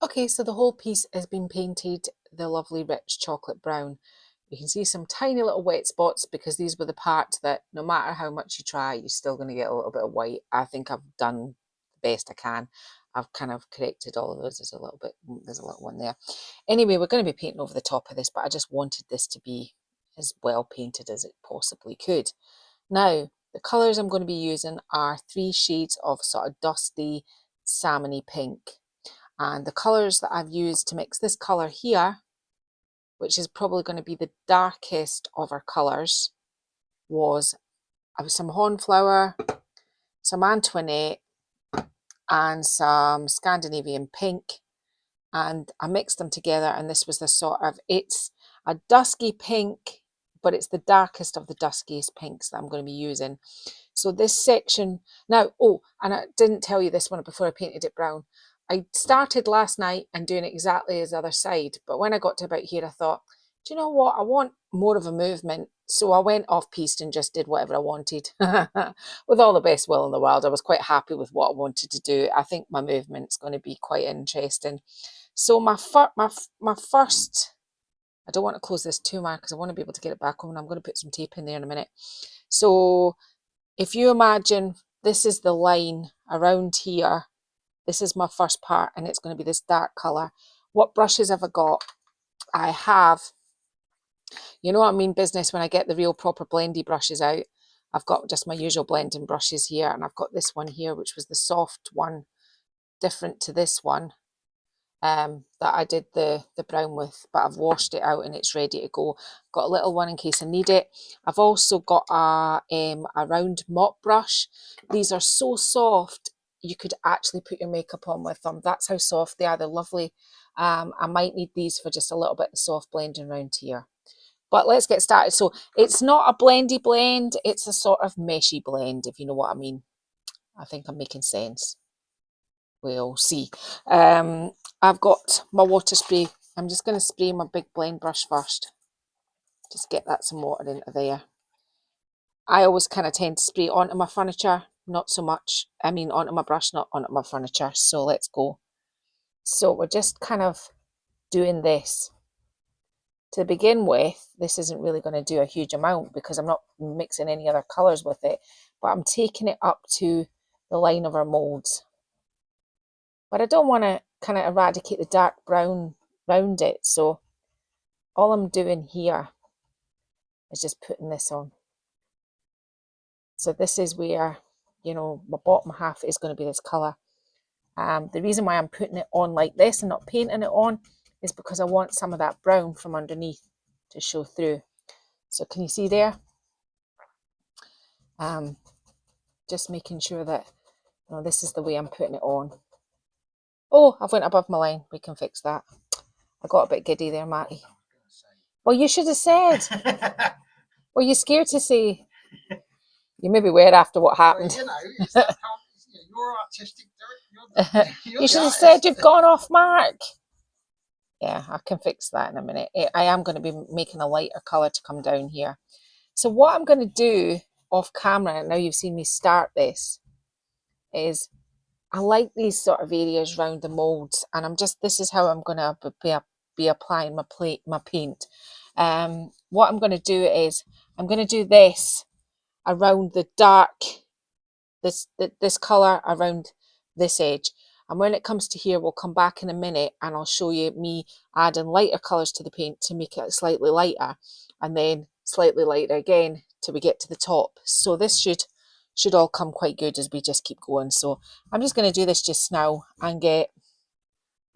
Okay, so the whole piece has been painted the lovely rich chocolate brown. You can see some tiny little wet spots because these were the part that no matter how much you try, you're still going to get a little bit of white. I think I've done the best I can. I've kind of corrected all of those. There's a little one there. Anyway, we're going to be painting over the top of this, but I just wanted this to be as well painted as it possibly could. Now, the colours I'm going to be using are 3 shades of sort of dusty salmony pink. And the colours that I've used to mix this colour here, which is probably going to be the darkest of our colours, was some Hornflower, some Antoinette, and some Scandinavian pink. And I mixed them together, and this was the sort of, it's a dusky pink but it's the darkest of the duskiest pinks that I'm going to be using. So this section now, oh, and I didn't tell you this one before I painted it brown. I started last night and doing exactly as the other side, but when I got to about here, I thought, do you know what? I want more of a movement. So I went off piste and just did whatever I wanted. With all the best will in the world, I was quite happy with what I wanted to do. I think my movement's going to be quite interesting. So my first, I don't want to close this too much because I want to be able to get it back on. I'm going to put some tape in there in a minute. So if you imagine this is the line around here, this is my first part and it's going to be this dark colour. What brushes have I got? I have, you know what I mean, business, when I get the real proper blendy brushes out, I've got just my usual blending brushes here, and I've got this one here, which was the soft one, different to this one. That I did the brown with, but I've washed it out and it's ready to go. Got a little one in case I need it. I've also got a round mop brush. These are so soft, you could actually put your makeup on with them. That's how soft they are. They're lovely. I might need these for just a little bit of soft blending around here. But let's get started. So it's not a blendy blend, it's a sort of meshy blend, if you know what I mean. I think I'm making sense. We'll see. I've got my water spray. I'm just going to spray my big blend brush first. Just get that some water into there. I always kind of tend to spray onto my furniture, not so much. I mean, onto my brush, not onto my furniture. So let's go. So we're just kind of doing this. To begin with, this isn't really going to do a huge amount because I'm not mixing any other colours with it, but I'm taking it up to the line of our moulds. But I don't want to kind of eradicate the dark brown around it, so all I'm doing here is just putting this on. So this is where, you know, my bottom half is going to be this colour. The reason why I'm putting it on like this and not painting it on is because I want some of that brown from underneath to show through. So can you see there? Just making sure that, you know, this is the way I'm putting it on. Oh, I've went above my line. We can fix that. I got a bit giddy there, Matty. Well, you should have said. Were you scared to say? You maybe were after what happened. Well, you know, it's that how, you're artistic. You're You should have said you've gone off mark. Yeah, I can fix that in a minute. I am going to be making a lighter colour to come down here. So what I'm going to do off camera, now you've seen me start this, is I like these sort of areas around the moulds, and this is how I'm going to be applying my paint. What I'm going to do is I'm going to do this around the dark, this colour around this edge. And when it comes to here, we'll come back in a minute and I'll show you me adding lighter colours to the paint to make it slightly lighter, and then slightly lighter again till we get to the top. So this should all come quite good as we just keep going. So I'm just going to do this just now and I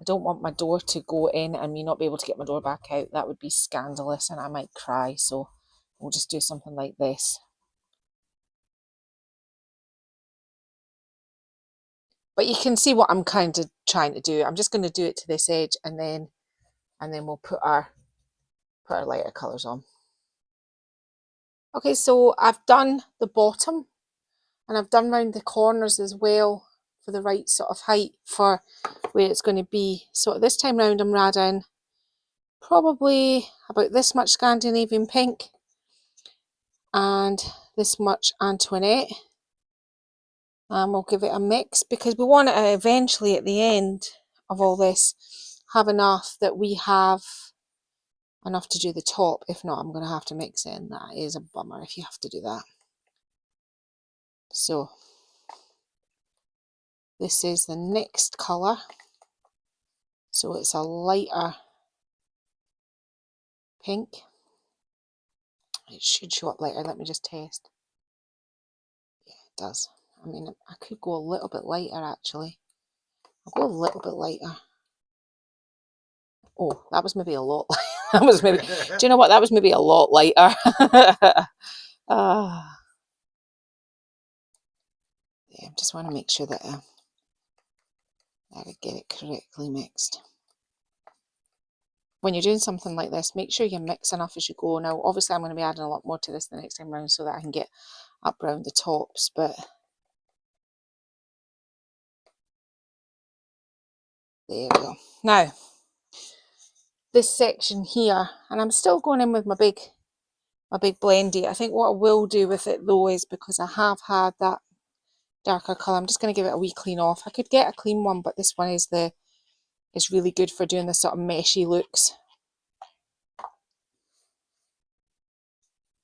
don't want my door to go in and me not be able to get my door back out. That would be scandalous and I might cry. So we'll just do something like this. But you can see what I'm kind of trying to do. I'm just going to do it to this edge and then we'll put our lighter colours on. Okay, so I've done the bottom and I've done round the corners as well for the right sort of height for where it's going to be. So this time round I'm adding probably about this much Scandinavian pink and this much Antoinette. And we'll give it a mix because we want to eventually at the end of all this have enough that we have enough to do the top. If not, I'm going to have to mix it, and that is a bummer if you have to do that. So this is the next colour. So it's a lighter pink. It should show up lighter. Let me just test. Yeah, it does. I mean, I could go a little bit lighter actually. I'll go a little bit lighter. Oh, that was maybe a lot. That was maybe. Do you know what? That was maybe a lot lighter. Yeah, I just want to make sure that I get it correctly mixed. when you're doing something like this, make sure you mix enough as you go. Now, obviously I'm going to be adding a lot more to this the next time around so that I can get up around the tops, but there we go. Now, this section here, and I'm still going in with my big blendy. I think what I will do with it though is, because I have had that darker colour, I'm just going to give it a wee clean off. I could get a clean one, but this one is really good for doing the sort of meshy looks.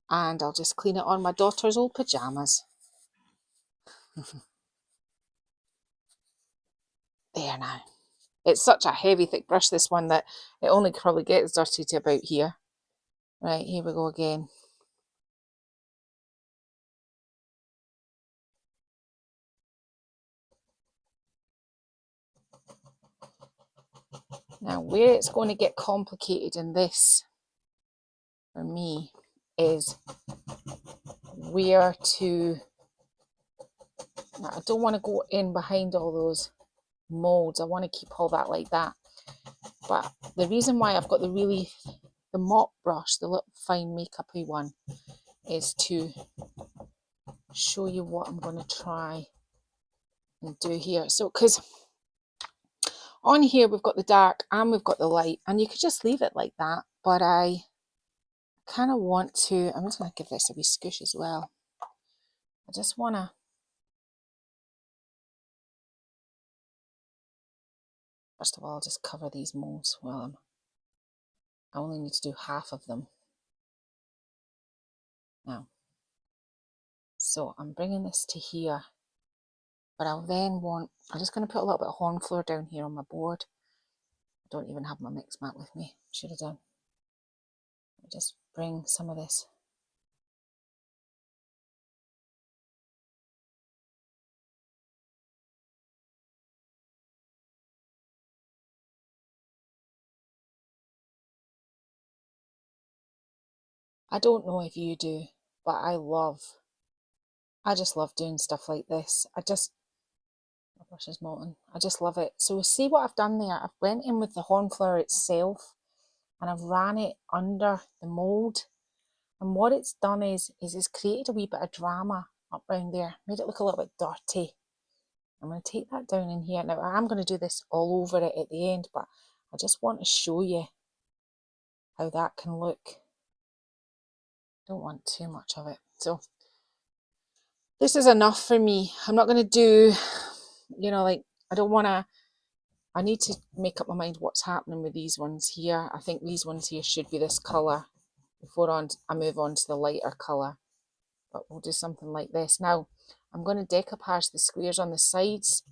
And I'll just clean it on my daughter's old pyjamas. There now. It's such a heavy thick brush, this one, that it only probably gets dirty to about here. Right, here we go again. Now, where it's going to get complicated in this, for me, is where to... Now, I don't want to go in behind all those molds. I want to keep all that like that. But the reason why I've got the mop brush, the little fine makeupy one, is to show you what I'm going to try and do here. So, because on here we've got the dark and we've got the light, and you could just leave it like that, but I kind of want to... I'm just going to give this a wee scoosh as well. I just want to... First of all, I'll just cover these molds while I only need to do half of them now. So I'm bringing this to here, but I'll then want... I'm just going to put a little bit of horn floor down here on my board. I don't even have my mix mat with me. Should have done. Let me just bring some of this. I don't know if you do, but I just love doing stuff like this. My brush is molten. I just love it. So see what I've done there? I've went in with the horn flower itself and I've ran it under the mould. And what it's done is it's created a wee bit of drama up round there, made it look a little bit dirty. I'm going to take that down in here. Now, I'm going to do this all over it at the end, but I just want to show you how that can look. Don't want too much of it. So this is enough for me. I'm not going to do, like, I need to make up my mind what's happening with these ones here. I think these ones here should be this colour before I move on to the lighter colour. But we'll do something like this. Now, I'm going to decoupage the squares on the sides.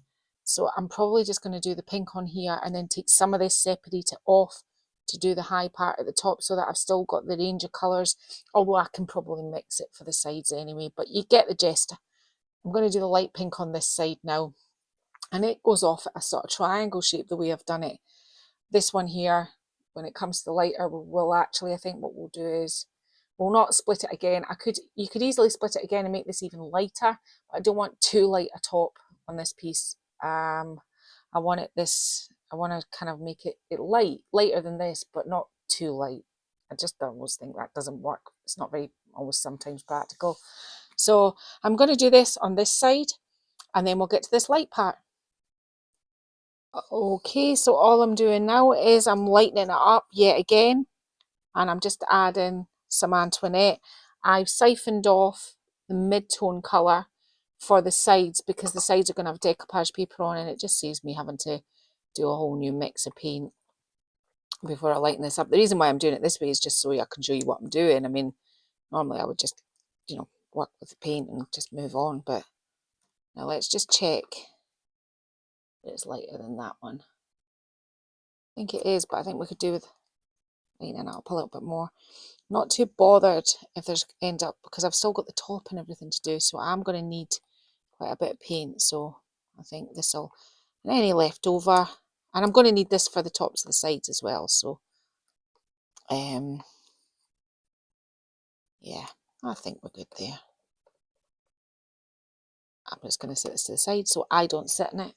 So I'm probably just going to do the pink on here and then take some of this, separate it off to do the high part at the top so that I've still got the range of colours. Although I can probably mix it for the sides anyway, but you get the gist. I'm going to do the light pink on this side now. And it goes off at a sort of triangle shape the way I've done it. This one here, when it comes to the lighter, we'll actually, I think what we'll do is, we'll not split it again. You could easily split it again and make this even lighter, but I don't want too light a top on this piece. I want to kind of make it lighter than this, but not too light. I just always think that doesn't work. It's not very always sometimes practical. So I'm going to do this on this side, and then we'll get to this light part. Okay, so all I'm doing now is I'm lightening it up yet again, and I'm just adding some Antoinette. I've siphoned off the mid-tone colour for the sides because the sides are going to have decoupage paper on, and it just saves me having to do a whole new mix of paint before I lighten this up. The reason why I'm doing it this way is just so I can show you what I'm doing. I mean, normally I would just, work with the paint and just move on, but now let's just check that it's lighter than that one. I think it is, but I think we could do with lightening it up a little bit more. Not too bothered if there's end up, because I've still got the top and everything to do, so I'm going to need quite a bit of paint. So I think this will, and any leftover, and I'm going to need this for the tops of the sides as well. So yeah, I think we're good there. I'm just going to set this to the side so I don't sit in it.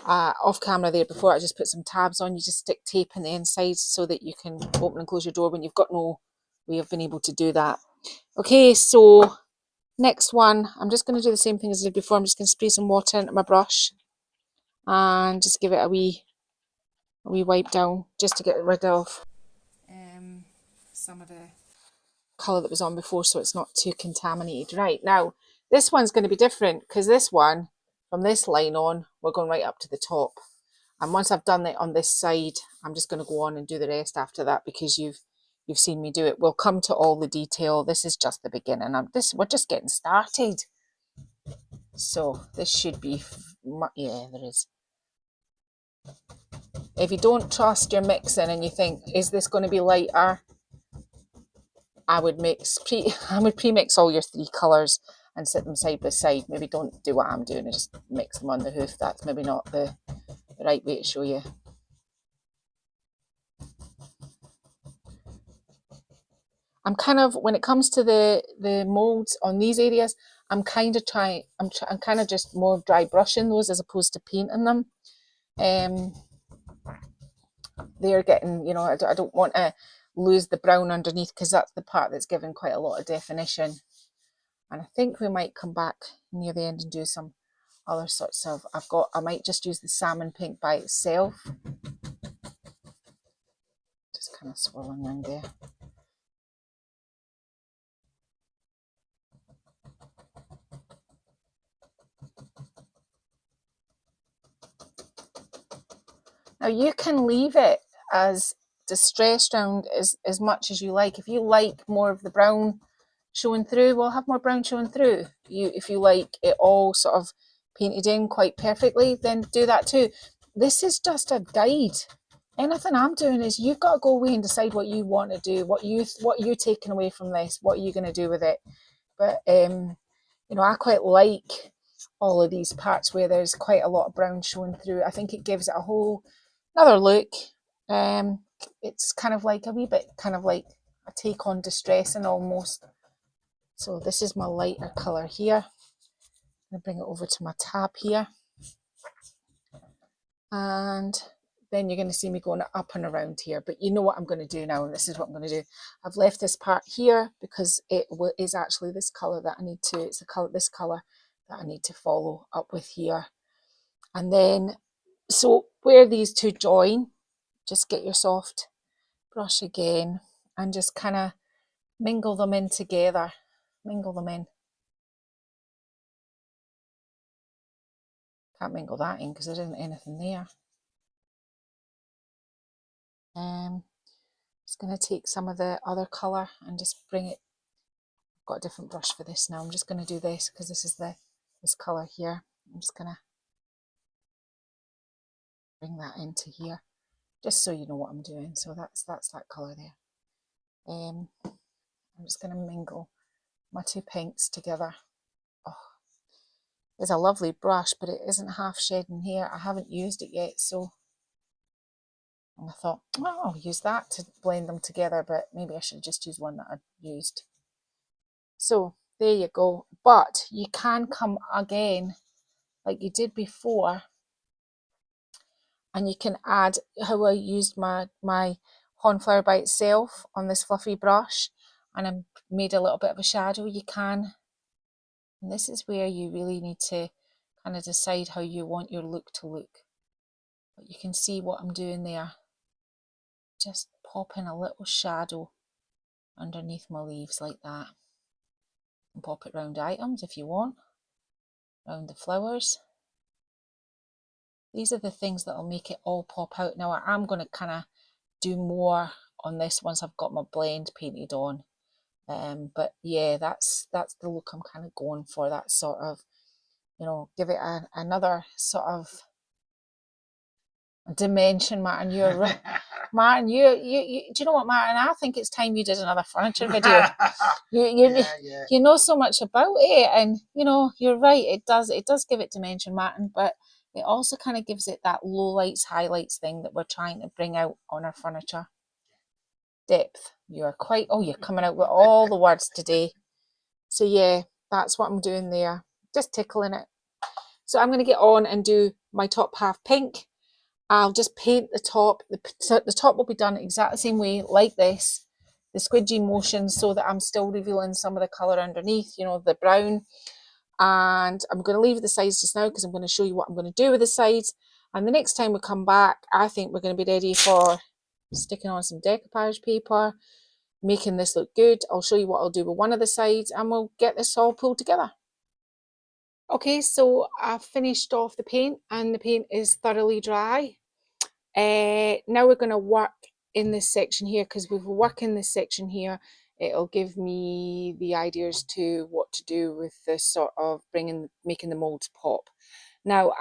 off camera there before, I just put some tabs on. You just stick tape in the inside so that you can open and close your door when you've got no way of being able to do that. Okay, so next one, I'm just going to do the same thing as I did before. I'm just going to spray some water into my brush and just give it a wee wipe down just to get rid of some of the colour that was on before, so it's not too contaminated. Right, now this one's going to be different because this one, from this line on, we're going right up to the top. And once I've done it on this side, I'm just going to go on and do the rest after that, because you've seen me do it. We'll come to all the detail. This is just the beginning. We're just getting started. So this should be, yeah, there is. If you don't trust your mixing and you think, is this going to be lighter? I would pre-mix all your three colours and sit them side by side. Maybe don't do what I'm doing and just mix them on the hoof. That's maybe not the right way to show you. I'm kind of, when it comes to the moulds on these areas, I'm kind of just more dry brushing those as opposed to painting them. They're getting, you know, I don't want to lose the brown underneath, because that's the part that's given quite a lot of definition. And I think we might come back near the end and do some other sorts of, I might just use the salmon pink by itself. Just kind of swirling around there. Now you can leave it as distressed round as much as you like. If you like more of the brown showing through, we'll have more brown showing through. If you like it all sort of painted in quite perfectly, then do that too. This is just a guide. Anything I'm doing is you've got to go away and decide what you want to do, what you're taking away from this, what are you going to do with it. But you know, I quite like all of these parts where there's quite a lot of brown showing through. I think it gives it a whole another look. It's kind of like a wee bit kind of like a take on distressing almost. So this is my lighter colour here. I'm going to bring it over to my tab here. And then you're going to see me going up and around here. But you know what I'm going to do now, and this is what I'm going to do. I've left this part here because it is actually this colour that I need to, it's the colour, this colour that I need to follow up with here. And then, so where these two join, just get your soft brush again and just kind of mingle them in together. Mingle them in. Can't mingle that in because there isn't anything there. Just going to take some of the other colour and just bring it. I've got a different brush for this now. I'm just going to do this because this is this colour here. I'm just going to bring that into here, just so you know what I'm doing. So that's that colour there. I'm just going to mingle my two pinks together. Oh, it's a lovely brush, but it isn't half shedding here. I haven't used it yet, so. And I thought, oh, I'll use that to blend them together, but maybe I should just use one that I'd used. So there you go. But you can come again like you did before, and you can add how I used my cornflower by itself on this fluffy brush, and I made a little bit of a shadow. You can, and this is where you really need to kind of decide how you want your look to look. But you can see what I'm doing there. Just pop in a little shadow underneath my leaves like that. And pop it round items if you want, round the flowers. These are the things that will make it all pop out. Now I am going to kind of do more on this once I've got my blend painted on. But yeah, that's the look I'm kind of going for. That sort of, you know, give it another sort of dimension. Martin, you're right. Martin, you do you know what, Martin? I think it's time you did another furniture video. You know so much about it, and you know you're right. It does give it dimension, Martin, but it also kind of gives it that low lights, highlights thing that we're trying to bring out on our furniture. Depth. You are quite. Oh, you're coming out with all the words today. So yeah, that's what I'm doing there. Just tickling it. So I'm going to get on and do my top half pink. I'll just paint the top. The top will be done exactly the same way, like this, the squidgy motion, so that I'm still revealing some of the colour underneath, you know, the brown. And I'm going to leave the sides just now because I'm going to show you what I'm going to do with the sides. And the next time we come back, I think we're going to be ready for sticking on some decoupage paper, making this look good. I'll show you what I'll do with one of the sides and we'll get this all pulled together. Okay, so I've finished off the paint and the paint is thoroughly dry. Now we're going to work in this section here, because if we work in this section here, it'll give me the ideas to what to do with this sort of making the molds pop. Now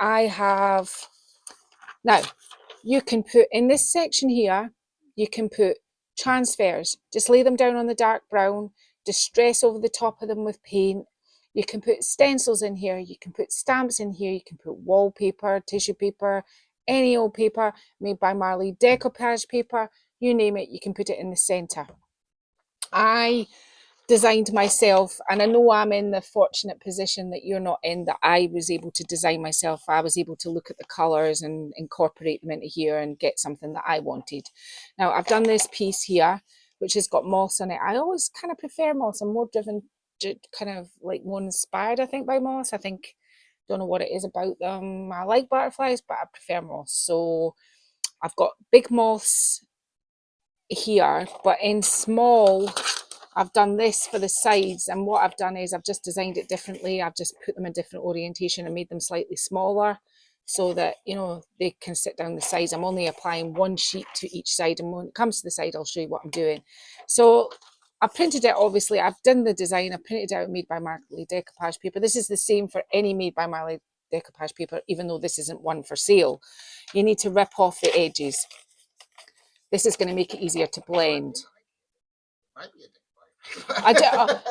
you can put in this section here, you can put transfers, just lay them down on the dark brown, distress over the top of them with paint. You can put stencils in here, you can put stamps in here, you can put wallpaper, tissue paper, any old paper made by Marley, decoupage paper, you name it, you can put it in the centre. I designed myself, and I know I'm in the fortunate position that you're not in, that I was able to design myself. I was able to look at the colours and incorporate them into here and get something that I wanted. Now I've done this piece here which has got moss on it. I always kind of prefer moss. I'm more driven, kind of like more inspired, I think, by moss. I think, don't know what it is about them. I like butterflies, but I prefer moss. So I've got big moss here, but in small. I've done this for the sides, and what I've done is I've just designed it differently. I've just put them in different orientation and made them slightly smaller so that, you know, they can sit down the sides. I'm only applying one sheet to each side, and when it comes to the side, I'll show you what I'm doing. So I printed it, obviously. I've done the design. I printed it out, made by Marley decoupage paper. This is the same for any made by Marley decoupage paper, even though this isn't one for sale. You need to rip off the edges. This is going to make it easier to blend.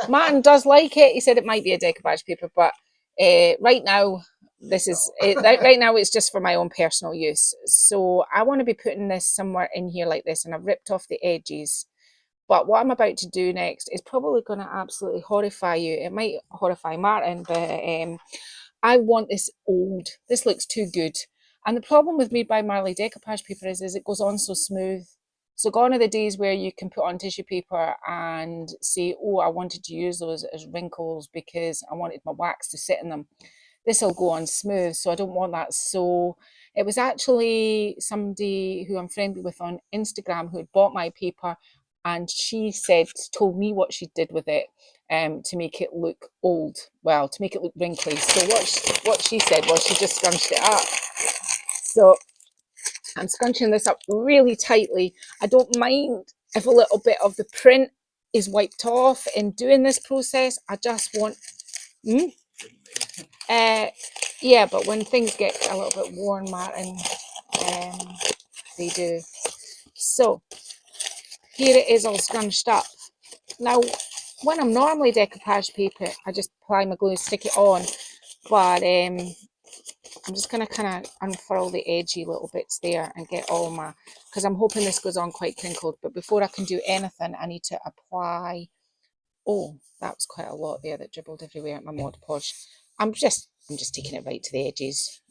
Martin does like it. He said it might be a decoupage paper, but right now this is right now it's just for my own personal use. So I want to be putting this somewhere in here like this, and I've ripped off the edges. But what I'm about to do next is probably going to absolutely horrify you. It might horrify Martin, but I want this old. This looks too good. And the problem with Made by Marley decoupage paper is it goes on so smooth. So gone are the days where you can put on tissue paper and say, oh, I wanted to use those as wrinkles because I wanted my wax to sit in them. This will go on smooth, so I don't want that. So it was actually somebody who I'm friendly with on Instagram who had bought my paper, and she told me what she did with it to make it look old, well, to make it look wrinkly. So what she said was she just scrunched it up. So I'm scrunching this up really tightly. I don't mind if a little bit of the print is wiped off in doing this process. I just want, yeah, but when things get a little bit worn, Martin, they do. So here it is all scrunched up. Now, when I'm normally decoupage paper, I just apply my glue, stick it on, but I'm just going to kind of unfurl the edgy little bits there and get all my, because I'm hoping this goes on quite crinkled, but before I can do anything, I need to apply, oh, that was quite a lot there that dribbled everywhere at my Mod Podge. I'm just taking it right to the edges.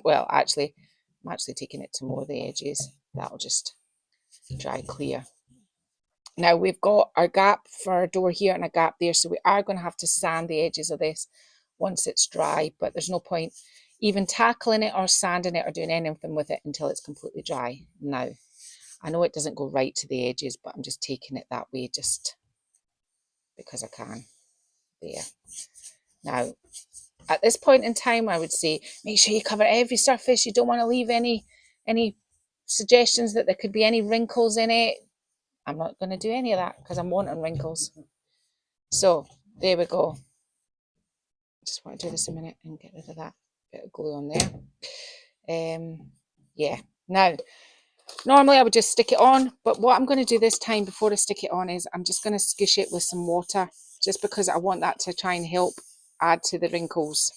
Well, actually, I'm actually taking it to more of the edges. That'll just dry clear. Now we've got our gap for our door here and a gap there, so we are going to have to sand the edges of this once it's dry, but there's no point even tackling it or sanding it or doing anything with it until it's completely dry. Now, I know it doesn't go right to the edges, but I'm just taking it that way just because I can. There. Now, at this point in time, I would say make sure you cover every surface. You don't want to leave any suggestions that there could be any wrinkles in it. I'm not going to do any of that because I'm wanting wrinkles. So there we go. Just want to do this a minute and get rid of that bit of glue on there. Yeah. Now, normally I would just stick it on, but what I'm going to do this time before I stick it on is I'm just going to squish it with some water, just because I want that to try and help add to the wrinkles.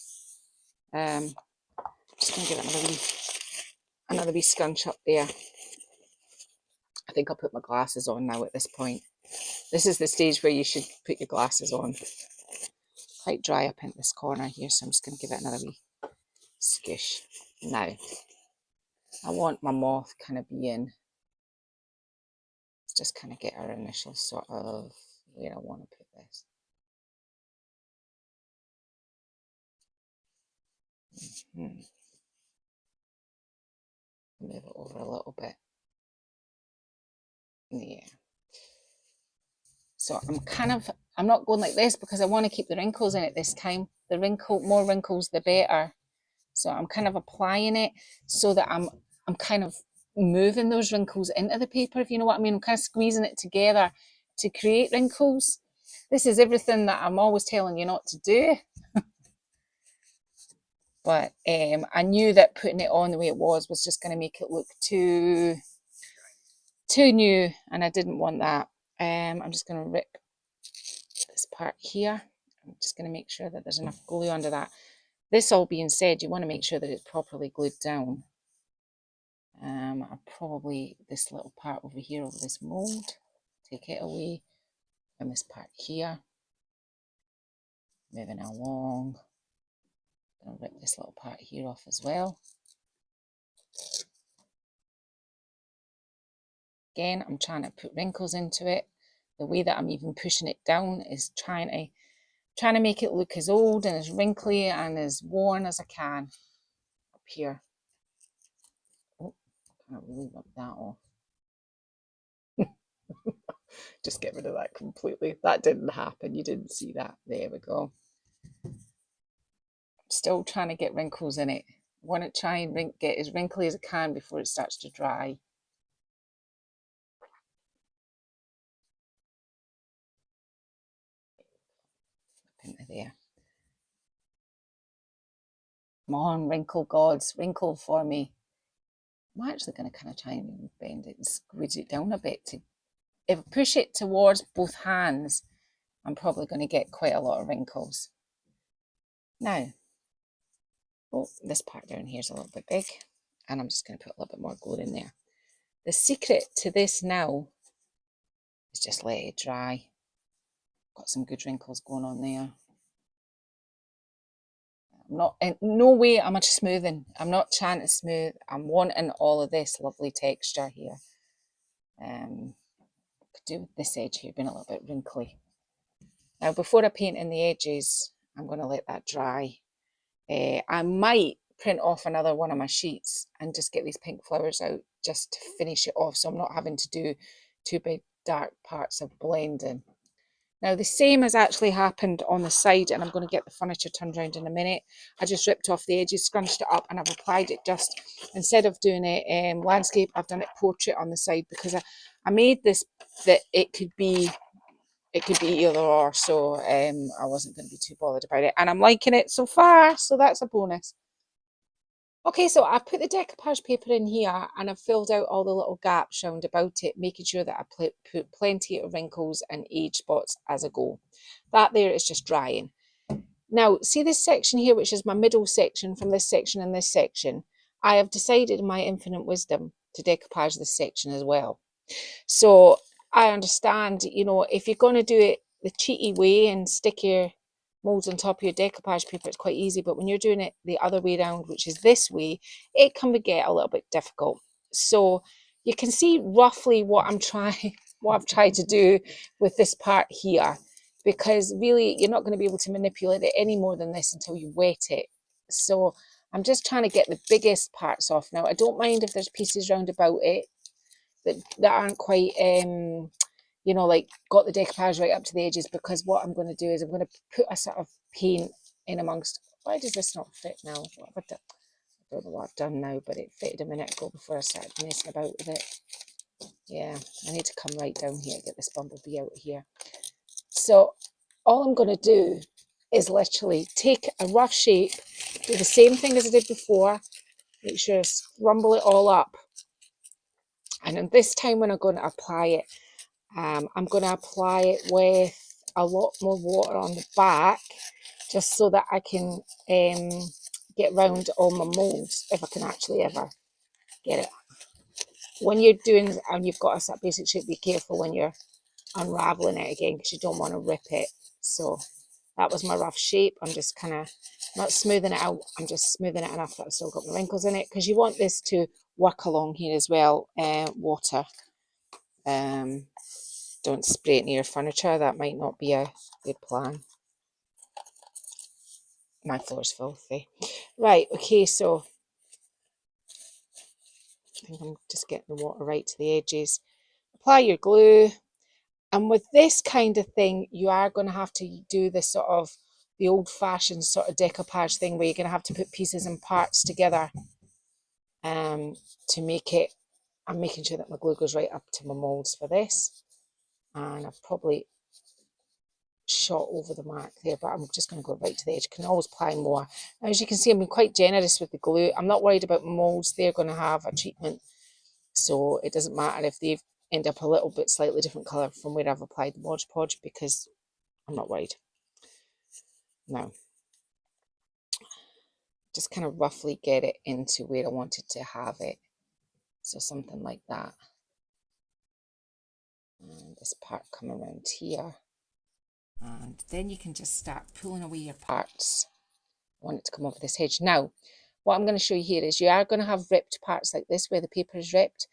Just going to give it another wee scrunch up there. I think I'll put my glasses on now at this point. This is the stage where you should put your glasses on. Quite dry up in this corner here, so I'm just going to give it another wee squish. Now, I want my moth kind of being, let's just kind of get our initial sort of where I want to put this. Move it over a little bit. Yeah. So I'm not going like this because I want to keep the wrinkles in it this time. More wrinkles, the better. So I'm kind of applying it so that I'm kind of moving those wrinkles into the paper, if you know what I mean. I'm kind of squeezing it together to create wrinkles. This is everything that I'm always telling you not to do. But I knew that putting it on the way it was just going to make it look too new, and I didn't want that. I'm just going to rip this part here. I'm just going to make sure that there's enough glue under that. This all being said, you want to make sure that it's properly glued down. I'll probably, this little part over here over this mold, take it away, and this part here, moving along. I'm going to rip this little part here off as well. Again, I'm trying to put wrinkles into it. The way that I'm even pushing it down is trying to make it look as old and as wrinkly and as worn as I can up here. Oh, can't really rip that off. Just get rid of that completely. That didn't happen. You didn't see that. There we go. I'm still trying to get wrinkles in it. I want to try and get as wrinkly as I can before it starts to dry. Into there. Come on, wrinkle gods, wrinkle for me. I'm actually going to kind of try and bend it and squeeze it down a bit. If I push it towards both hands, I'm probably going to get quite a lot of wrinkles. Now, oh, this part down here is a little bit big, and I'm just going to put a little bit more glue in there. The secret to this now is just let it dry. Got some good wrinkles going on there. I'm not, in no way am I just smoothing. I'm not trying to smooth. I'm wanting all of this lovely texture here. Could do with this edge here being a little bit wrinkly. Now, before I paint in the edges, I'm going to let that dry. I might print off another one of my sheets and just get these pink flowers out just to finish it off, so I'm not having to do two big dark parts of blending. Now, the same has actually happened on the side, and I'm going to get the furniture turned around in a minute. I just ripped off the edges, scrunched it up, and I've applied it just, instead of doing it landscape, I've done it portrait on the side, because I made this that it could be either or, so I wasn't going to be too bothered about it, and I'm liking it so far, so that's a bonus. Okay, so I put the decoupage paper in here, and I've filled out all the little gaps round about it, making sure that I put plenty of wrinkles and age spots as I go. That there is just drying. Now, see this section here, which is my middle section from this section and this section? I have decided in my infinite wisdom to decoupage this section as well. So I understand, you know, if you're going to do it the cheaty way and stick your molds on top of your decoupage paper, it's quite easy. But when you're doing it the other way around, which is this way, it can get a little bit difficult. So you can see roughly what I've tried to do with this part here, because really you're not going to be able to manipulate it any more than this until you wet it. So I'm just trying to get the biggest parts off. Now, I don't mind if there's pieces round about it that aren't quite you know, like got the decoupage right up to the edges, because what I'm going to do is I'm going to put a sort of paint in amongst. Why does this not fit now? What have I done? I don't know what I've done now, but it fitted a minute ago before I started messing about with it. Yeah, I need to come right down here, get this bumblebee out of here. So all I'm going to do is literally take a rough shape, do the same thing as I did before, make sure I rumble it all up. And then this time when I'm going to apply it, I'm going to apply it with a lot more water on the back, just so that I can get round all my molds, if I can actually ever get it. When you're doing, and you've got a basic shape, be careful when you're unraveling it again, because you don't want to rip it. So that was my rough shape. I'm just kind of not smoothing it out, I'm just smoothing it enough that I've still got the wrinkles in it, because you want this to work along here as well. Water. Don't spray it near your furniture, that might not be a good plan. My floor's filthy. Right, okay, so I think I'm just getting the water right to the edges. Apply your glue. And with this kind of thing, you are going to have to do this sort of the old-fashioned sort of decoupage thing, where you're going to have to put pieces and parts together to make it. I'm making sure that my glue goes right up to my moulds for this. And I've probably shot over the mark there, but I'm just going to go right to the edge. You can always apply more. Now, as you can see, I'm being quite generous with the glue. I'm not worried about moulds. They're going to have a treatment, so it doesn't matter if they end up a little bit slightly different colour from where I've applied the Mod Podge, because I'm not worried. Now, just kind of roughly get it into where I wanted to have it. So something like that. And this part come around here. And then you can just start pulling away your parts. I want it to come over this edge. Now, what I'm going to show you here is you are going to have ripped parts like this where the paper is ripped.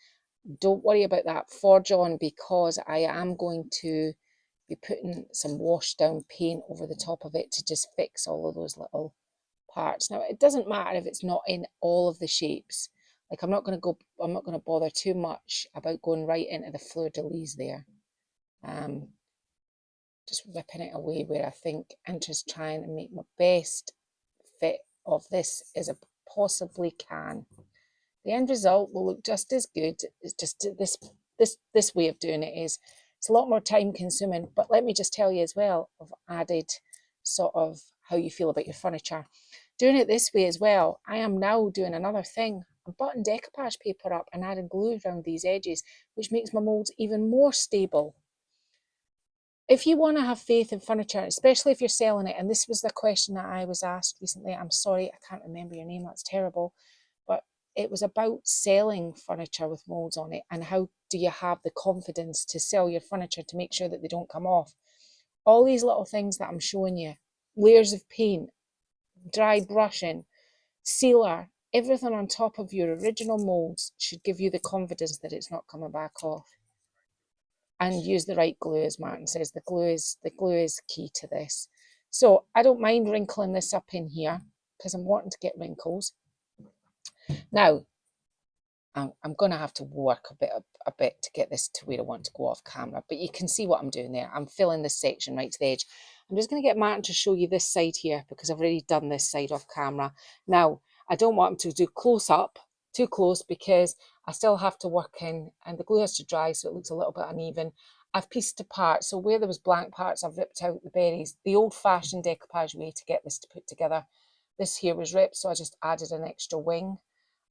Don't worry about that. Forge on, because I am going to be putting some washed down paint over the top of it to just fix all of those little parts. Now, it doesn't matter if it's not in all of the shapes. Like, I'm not going to bother too much about going right into the fleur-de-lis there. Just ripping it away where I think, and just trying to make my best fit of this as I possibly can. The end result will look just as good. It's just this way of doing it is, it's a lot more time consuming, but let me just tell you as well, I've added sort of how you feel about your furniture. Doing it this way as well, I am now doing another thing. I'm buttoning decoupage paper up and adding glue around these edges, which makes my moulds even more stable. If you want to have faith in furniture, especially if you're selling it, and this was the question that I was asked recently, I'm sorry, I can't remember your name, that's terrible, but it was about selling furniture with moulds on it, and how do you have the confidence to sell your furniture to make sure that they don't come off. All these little things that I'm showing you, layers of paint, dry brushing, sealer, everything on top of your original moulds should give you the confidence that it's not coming back off. And use the right glue, as Martin says. The glue is key to this. So I don't mind wrinkling this up in here, because I'm wanting to get wrinkles. Now, I'm going to have to work a bit to get this to where I want to go off camera, but you can see what I'm doing there. I'm filling this section right to the edge. I'm just going to get Martin to show you this side here, because I've already done this side off camera. Now, I don't want him to do close up, too close, because I still have to work in, and the glue has to dry, so it looks a little bit uneven. I've pieced apart, so where there was blank parts, I've ripped out the berries. The old-fashioned decoupage way to get this to put together. This here was ripped, so I just added an extra wing.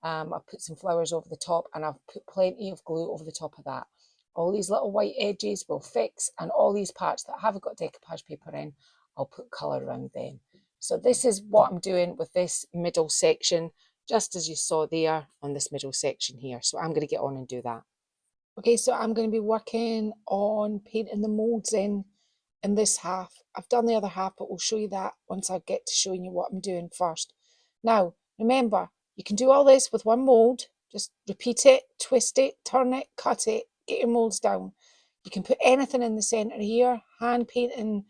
I've put some flowers over the top, and I've put plenty of glue over the top of that. All these little white edges will fix, and all these parts that haven't got decoupage paper in, I'll put colour around them. So this is what I'm doing with this middle section, just as you saw there on this middle section here. So I'm going to get on and do that. Okay, so I'm going to be working on painting the moulds in this half. I've done the other half, but we'll show you that once I get to showing you what I'm doing first. Now, remember, you can do all this with one mould. Just repeat it, twist it, turn it, cut it, get your moulds down. You can put anything in the centre here, hand painting,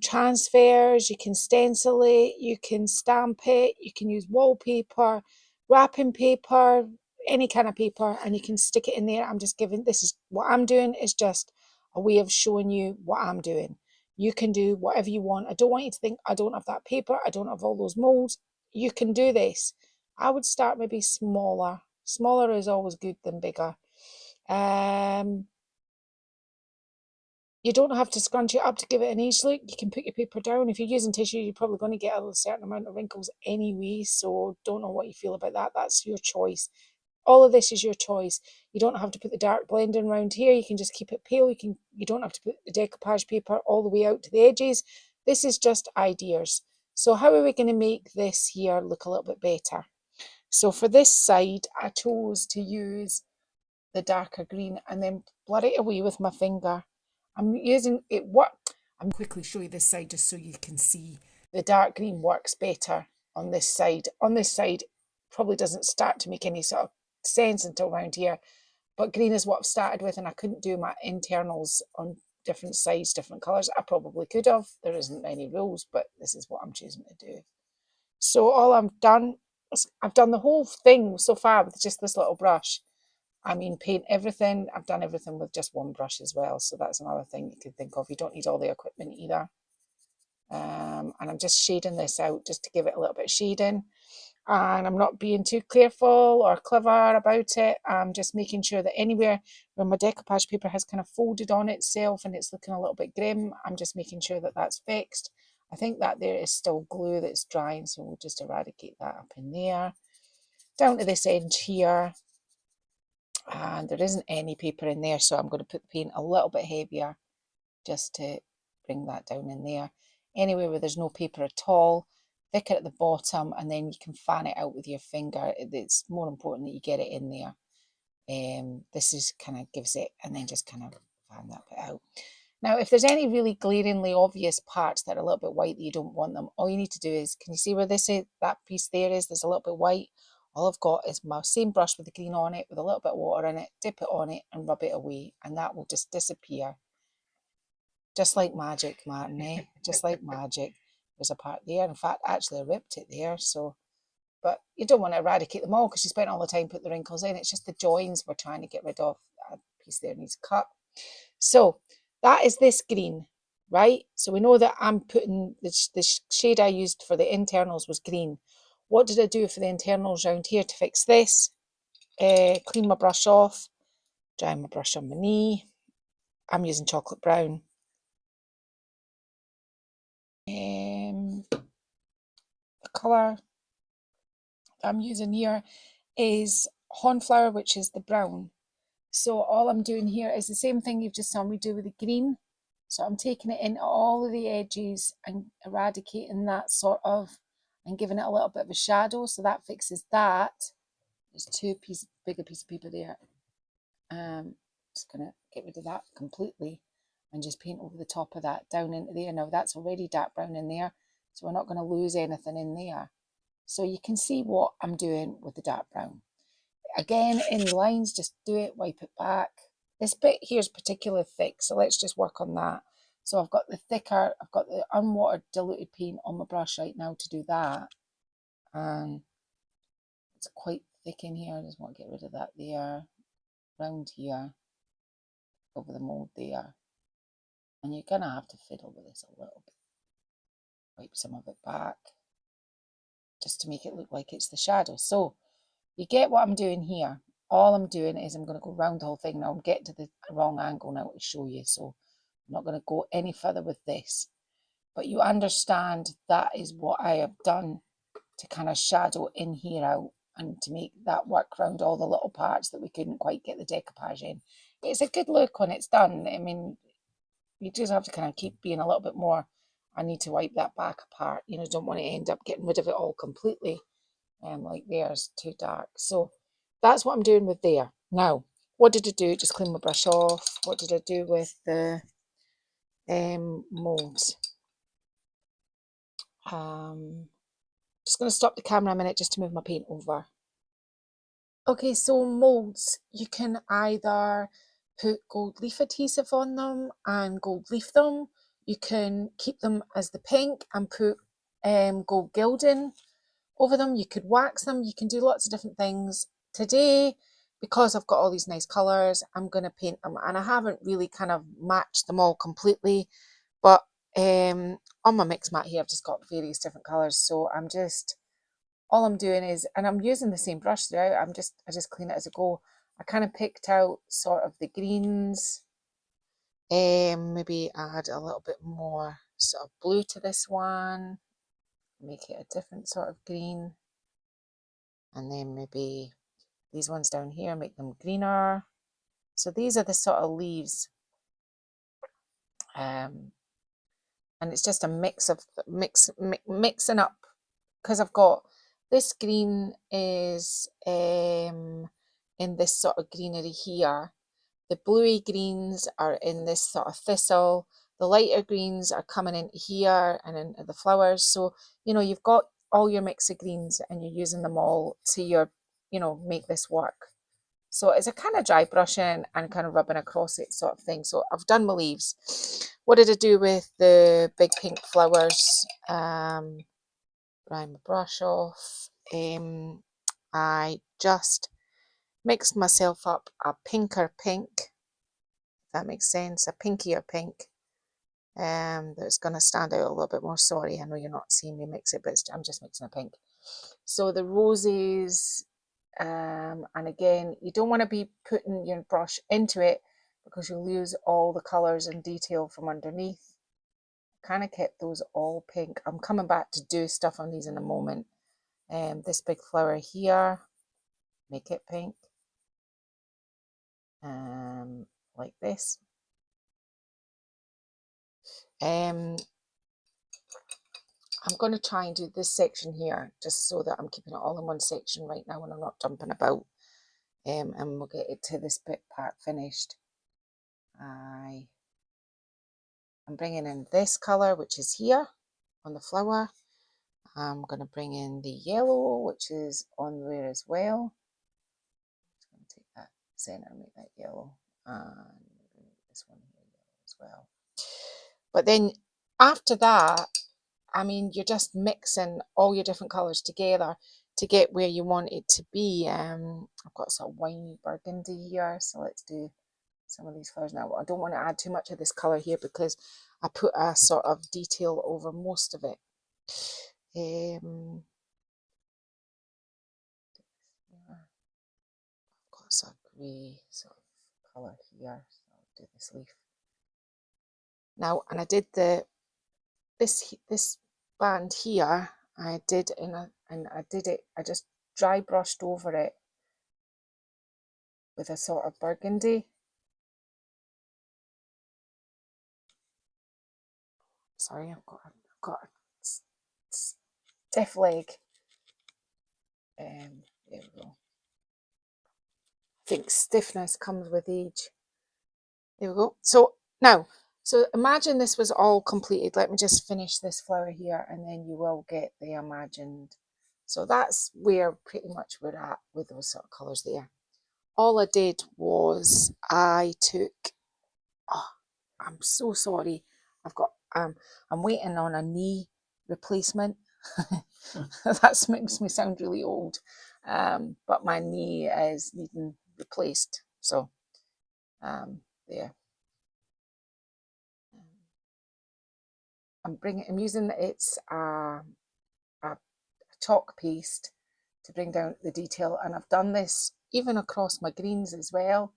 transfers, you can stencil it, you can stamp it, you can use wallpaper, wrapping paper, any kind of paper, and you can stick it in there. I'm just giving, this is what I'm doing, is just a way of showing you what I'm doing. You can do whatever you want. I don't want you to think, I don't have that paper, I don't have all those molds. You can do this. I would start maybe smaller. Smaller is always good than bigger. You don't have to scrunch it up to give it an edge look. You can put your paper down. If you're using tissue, you're probably going to get a certain amount of wrinkles anyway, so don't know what you feel about that. That's your choice. All of this is your choice. You don't have to put the dark blending around here. You can just keep it pale. You don't have to put the decoupage paper all the way out to the edges. This is just ideas. So how are we going to make this here look a little bit better? So for this side, I chose to use the darker green and then blur it away with my finger. I'm using it. I'm quickly show you this side just so you can see the dark green works better on this side. On this side, probably doesn't start to make any sort of sense until around here, but green is what I've started with, and I couldn't do my internals on different sides, different colours. I probably could have. There isn't any rules, but this is what I'm choosing to do. So all I've done the whole thing so far with just this little brush. I mean, paint everything. I've done everything with just one brush as well. So that's another thing you could think of. You don't need all the equipment either. And I'm just shading this out just to give it a little bit of shading. And I'm not being too careful or clever about it. I'm just making sure that anywhere where my decoupage paper has kind of folded on itself and it's looking a little bit grim, I'm just making sure that that's fixed. I think that there is still glue that's drying, so we'll just eradicate that up in there. Down to this edge here, and there isn't any paper in there, so I'm going to put the paint a little bit heavier just to bring that down in there. Anyway, where there's no paper at all, thicker at the bottom, and then you can fan it out with your finger. It's more important that you get it in there. This is kind of gives it, and then just kind of fan that bit out. Now, if there's any really glaringly obvious parts that are a little bit white that you don't want them, all you need to do is, can you see where this is, that piece there is, there's a little bit white? All I've got is my same brush with the green on it, with a little bit of water in it, dip it on it and rub it away, and that will just disappear. Just like magic, Martin, eh? Just like magic. There's a part there. In fact, actually I ripped it there, so... But you don't want to eradicate them all because you spent all the time putting the wrinkles in. It's just the joins we're trying to get rid of. That piece there needs cut. So that is this green, right? So we know that I'm putting the shade I used for the internals was green. What did I do for the internals around here to fix this? Clean my brush off, dry my brush on my knee. I'm using chocolate brown. The colour I'm using here is Hornflower, which is the brown. So all I'm doing here is the same thing you've just saw me do with the green. So I'm taking it into all of the edges and eradicating that sort of, and giving it a little bit of a shadow. So that fixes that. There's bigger piece of paper there. Just gonna get rid of that completely and just paint over the top of that down into there. Now that's already dark brown in there, so we're not going to lose anything in there. So you can see what I'm doing with the dark brown. Again, any lines, just do it, wipe it back. This bit here is particularly thick, so let's just work on that. So I've got the unwatered diluted paint on my brush right now to do that. And it's quite thick in here. I just want to get rid of that there, round here, over the mould there. And you're going to have to fiddle with this a little bit. Wipe some of it back, just to make it look like it's the shadow. So you get what I'm doing here. All I'm doing is I'm going to go round the whole thing. Now I'm getting to the wrong angle now to show you, so I'm not going to go any further with this. But you understand that is what I have done to kind of shadow in here out and to make that work around all the little parts that we couldn't quite get the decoupage in. It's a good look when it's done. I mean, you just have to kind of keep being a little bit more, I need to wipe that back apart. You know, don't want to end up getting rid of it all completely. Like there's too dark. So that's what I'm doing with there. Now, what did I do? Just clean my brush off. What did I do with the moulds? Just going to stop the camera a minute just to move my paint over. Okay, so moulds, you can either put gold leaf adhesive on them and gold leaf them. You can keep them as the pink and put gold gilding over them. You could wax them. You can do lots of different things. Today, because I've got all these nice colours, I'm going to paint them. And I haven't really kind of matched them all completely. But on my mix mat here, I've just got various different colours. So all I'm doing is, and I'm using the same brush throughout, I just clean it as I go. I kind of picked out sort of the greens. Maybe add a little bit more sort of blue to this one. Make it a different sort of green. And then maybe these ones down here, make them greener. So these are the sort of leaves. And it's just a mix of mixing up, because I've got this green is in this sort of greenery here. The bluey greens are in this sort of thistle. The lighter greens are coming into here and into the flowers. So, you know, you've got all your mix of greens and you're using them all to your, you know, make this work. So it's a kind of dry brushing and kind of rubbing across it sort of thing. So I've done my leaves. What did I do with the big pink flowers? Dry my brush off. I just mixed myself up a pinker pink, if that makes sense, a pinkier pink. That's going to stand out a little bit more. Sorry, I know you're not seeing me mix it, but I'm just mixing a pink. So the roses, and again, you don't want to be putting your brush into it because you'll lose all the colours and detail from underneath. Kind of kept those all pink. I'm coming back to do stuff on these in a moment. This big flower here, make it pink. Like this. I'm going to try and do this section here just so that I'm keeping it all in one section right now and I'm not jumping about. And we'll get it to this bit part finished. I'm bringing in this colour, which is here on the flower. I'm going to bring in the yellow, which is on there as well. I'm going to take that centre and make that yellow. And this one here yellow as well. But then after that, I mean, you're just mixing all your different colours together to get where you want it to be. I've got sort of winey burgundy here, so let's do some of these flowers now. I don't want to add too much of this colour here because I put a sort of detail over most of it. I've got some grey sort of colour here, so I'll do this leaf. Now, and I did this band here, I did I just dry brushed over it with a sort of burgundy. Sorry, I've got a stiff leg. There we go. I think stiffness comes with age. There we go. So now, so imagine this was all completed. Let me just finish this flower here and then you will get the imagined. So that's where pretty much we're at with those sort of colours there. All I did was I took, oh, I'm so sorry. I'm waiting on a knee replacement. That makes me sound really old. But my knee is needing replaced. So, there. I'm using a chalk paste to bring down the detail, and I've done this even across my greens as well.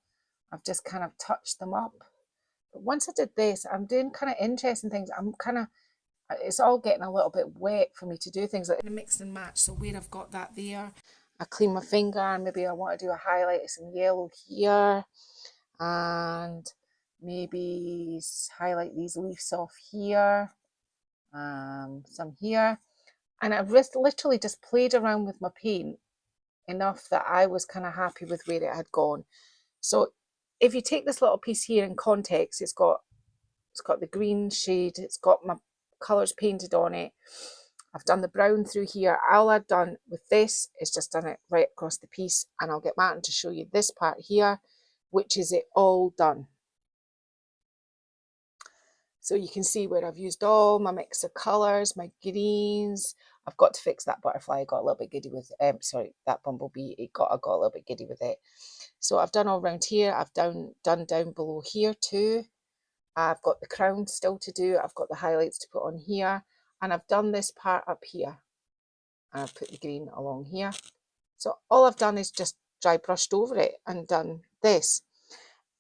I've just kind of touched them up. But once I did this, I'm doing kind of interesting things. It's all getting a little bit wet for me to do things like mix and match. So where I've got that there, I clean my finger and maybe I want to do a highlight of some yellow here and maybe highlight these leaves off here, some here. And I've literally just played around with my paint enough that I was kind of happy with where it had gone. So if you take this little piece here in context, it's got the green shade, it's got my colours painted on it. I've done the brown through here. All I've done with this is just done it right across the piece, and I'll get Martin to show you this part here, which is it all done. So you can see where I've used all my mix of colours, my greens. I've got to fix that butterfly. I got a little bit giddy with, sorry, that bumblebee. I got a little bit giddy with it. So I've done all around here. I've done down below here too. I've got the crown still to do. I've got the highlights to put on here. And I've done this part up here. And I've put the green along here. So all I've done is just dry brushed over it and done this.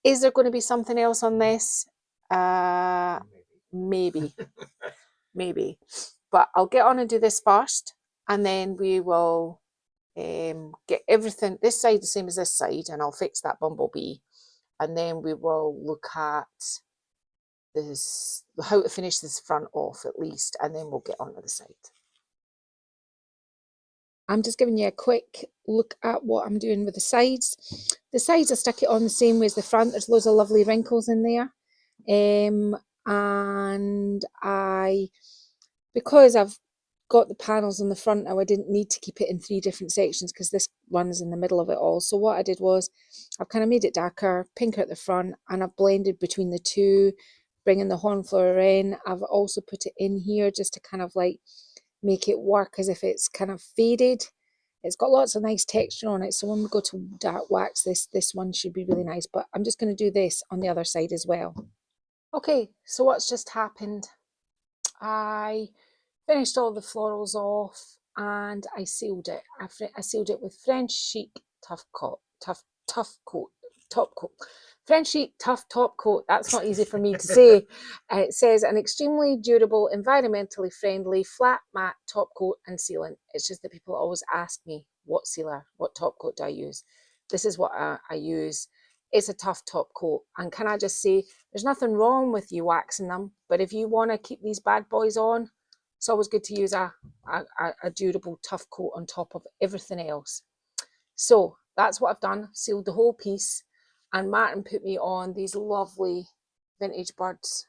Is there going to be something else on this? Maybe. Maybe. But I'll get on and do this first. And then we will get everything, this side the same as this side. And I'll fix that bumblebee. And then we will look at this, how to finish this front off at least, and then we'll get on to the side. I'm just giving you a quick look at what I'm doing with the sides. The sides I stuck it on the same way as the front. There's loads of lovely wrinkles in there. and because I've got the panels on the front now, I didn't need to keep it in 3 different sections because this runs in the middle of it all. So what I did was I've kind of made it darker, pinker at the front, and I've blended between the two, bringing the horn flower in. I've also put it in here just to kind of like make it work as if it's kind of faded. It's got lots of nice texture on it, so when we go to dark wax, this one should be really nice. But I'm just going to do this on the other side as well. Okay, so what's just happened? I finished all the florals off and I sealed it. I sealed it with French Chic Tough Coat, Top Coat. French Chic Tough Top Coat. That's not easy for me to say. It says an extremely durable, environmentally friendly, flat matte top coat and sealant. It's just that people always ask me what sealer, what top coat do I use? This is what I use. It's a tough top coat. And can I just say, there's nothing wrong with you waxing them, but if you want to keep these bad boys on, it's always good to use a durable tough coat on top of everything else. So that's what I've done, sealed the whole piece, and Martin put me on these lovely Vintage Birds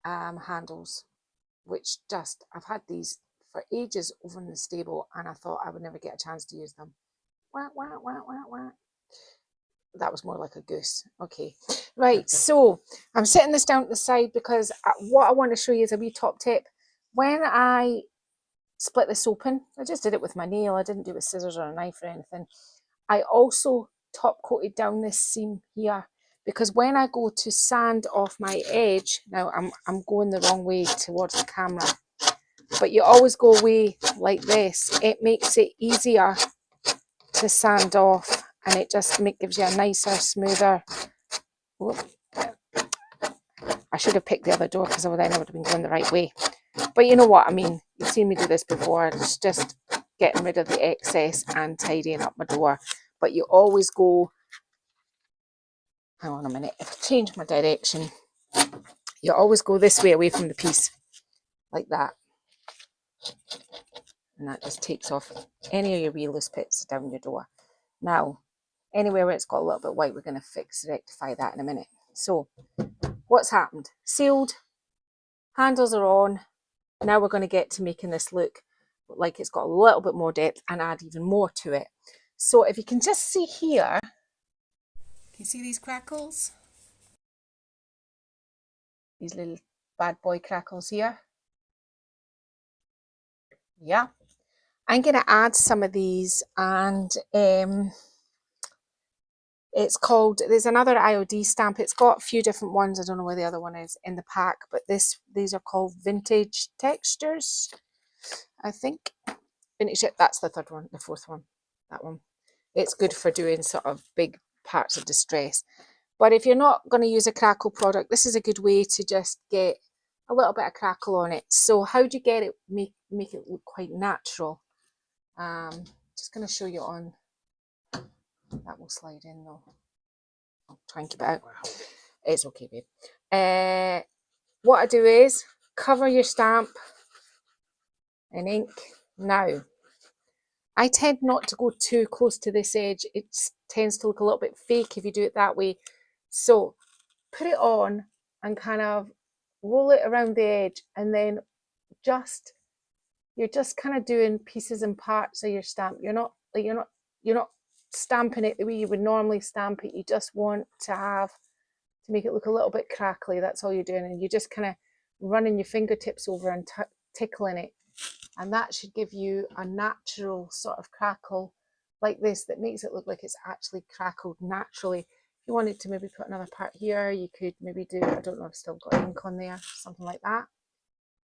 handles, which just, I've had these for ages over in the stable and I thought I would never get a chance to use them. Wah, wah, wah, wah, wah. That was more like a goose. Okay, right, so I'm setting this down to the side because what I want to show you is a wee top tip. When I split this open, I just did it with my nail, I didn't do it with scissors or a knife or anything. I also top coated down this seam here because when I go to sand off my edge, now I'm going the wrong way towards the camera, but you always go away like this. It makes it easier to sand off and it just gives you a nicer, smoother. Whoop. I should have picked the other door because then I would have been going the right way. But you know what I mean. You've seen me do this before. It's just getting rid of the excess and tidying up my door. But you always go, hang on a minute, if I change my direction, you always go this way away from the piece, like that. And that just takes off any of your wee loose bits down your door. Now, anywhere where it's got a little bit white, we're going to rectify that in a minute. So, what's happened? Sealed, handles are on. Now we're going to get to making this look like it's got a little bit more depth and add even more to it. So if you can just see here, can you see these crackles? These little bad boy crackles here. Yeah. I'm going to add some of these and it's called, there's another IOD stamp. It's got a few different ones. I don't know where the other one is in the pack, but these are called Vintage Textures, I think. Vintage, that's the third one, the fourth one, that one. It's good for doing sort of big parts of distress. But if you're not going to use a crackle product, this is a good way to just get a little bit of crackle on it. So how do you get it, make it look quite natural? Just going to show you on, that will slide in though. I'll try and keep it out. It's okay, babe. What I do is cover your stamp in ink. Now, I tend not to go too close to this edge. It tends to look a little bit fake if you do it that way. So put it on and kind of roll it around the edge, and then you're just kind of doing pieces and parts of your stamp. You're not stamping it the way you would normally stamp it. You just want to make it look a little bit crackly. That's all you're doing, and you're just kind of running your fingertips over and tickling it, and that should give you a natural sort of crackle like this that makes it look like it's actually crackled naturally. If you wanted to maybe put another part here, you could maybe do, I don't know, I've still got ink on there, something like that.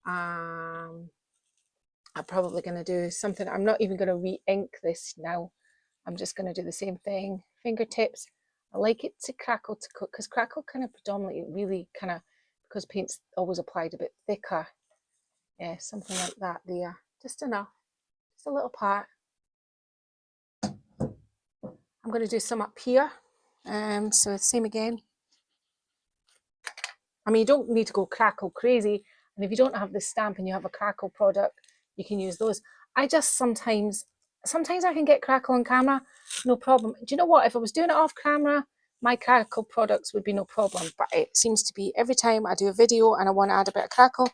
I'm probably going to do something, I'm not even going to re-ink this now. I'm just going to do the same thing. Fingertips. I like it to crackle to cook because crackle kind of predominantly really kind of, because paint's always applied a bit thicker. Yeah, something like that there. Just enough. Just a little part. I'm going to do some up here. So same again. I mean, you don't need to go crackle crazy. And if you don't have this stamp and you have a crackle product, you can use those. I just sometimes I can get crackle on camera, no problem. Do you know what? If I was doing it off camera, my crackle products would be no problem, but it seems to be every time I do a video and I want to add a bit of crackle,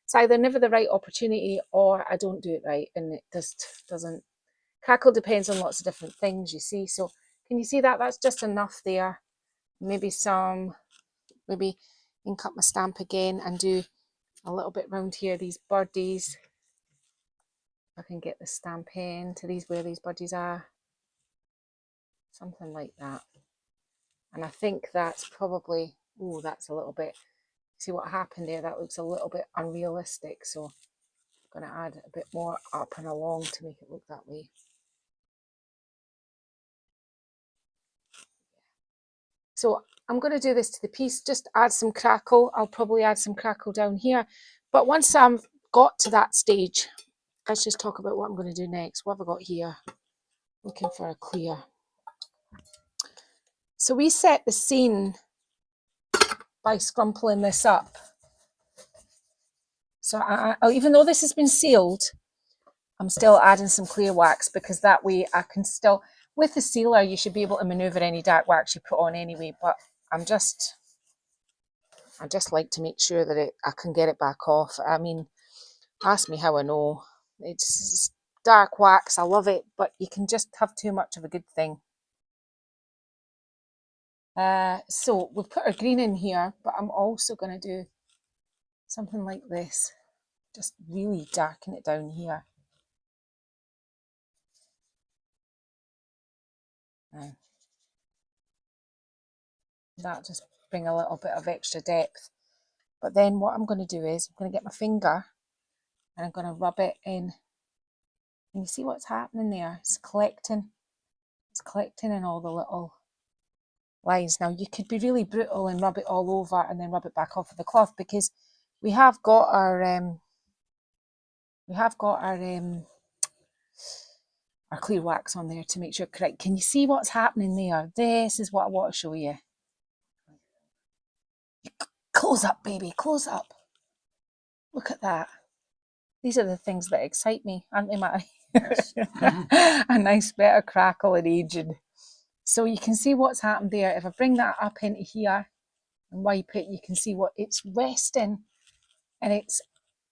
it's either never the right opportunity or I don't do it right, and it just doesn't. Crackle depends on lots of different things, you see. So can you see that? That's just enough there. Maybe ink up my stamp again and do a little bit round here, these birdies. I can get the stamp in to these, where these birdies are. Something like that. And I think that's probably, oh, that's a little bit, see what happened there? That looks a little bit unrealistic. So I'm going to add a bit more up and along to make it look that way. So I'm going to do this to the piece, just add some crackle. I'll probably add some crackle down here. But once I've got to that stage, let's just talk about what I'm going to do next. What have I got here? Looking for a clear. So we set the scene by scrumpling this up. So even though this has been sealed, I'm still adding some clear wax, because that way I can still, with the sealer, you should be able to maneuver any dark wax you put on anyway, but I just like to make sure that I can get it back off. I mean, ask me how I know. It's dark wax, I love it, but you can just have too much of a good thing. So we've put our green in here, but I'm also going to do something like this. Just really darken it down here. That just bring a little bit of extra depth. But then what I'm going to do is I'm going to get my finger and I'm going to rub it in. And you see what's happening there? It's collecting in all the little lines. Now you could be really brutal and rub it all over and then rub it back off of the cloth, because we have got our clear wax on there to make sure correct. Can you see what's happening there? This is what I want to show you. Close up, baby, close up. Look at that. These are the things that excite me, aren't they, Matty? Yes. A nice bit of crackle and aging. So you can see what's happened there. If I bring that up into here and wipe it, you can see what it's resting, and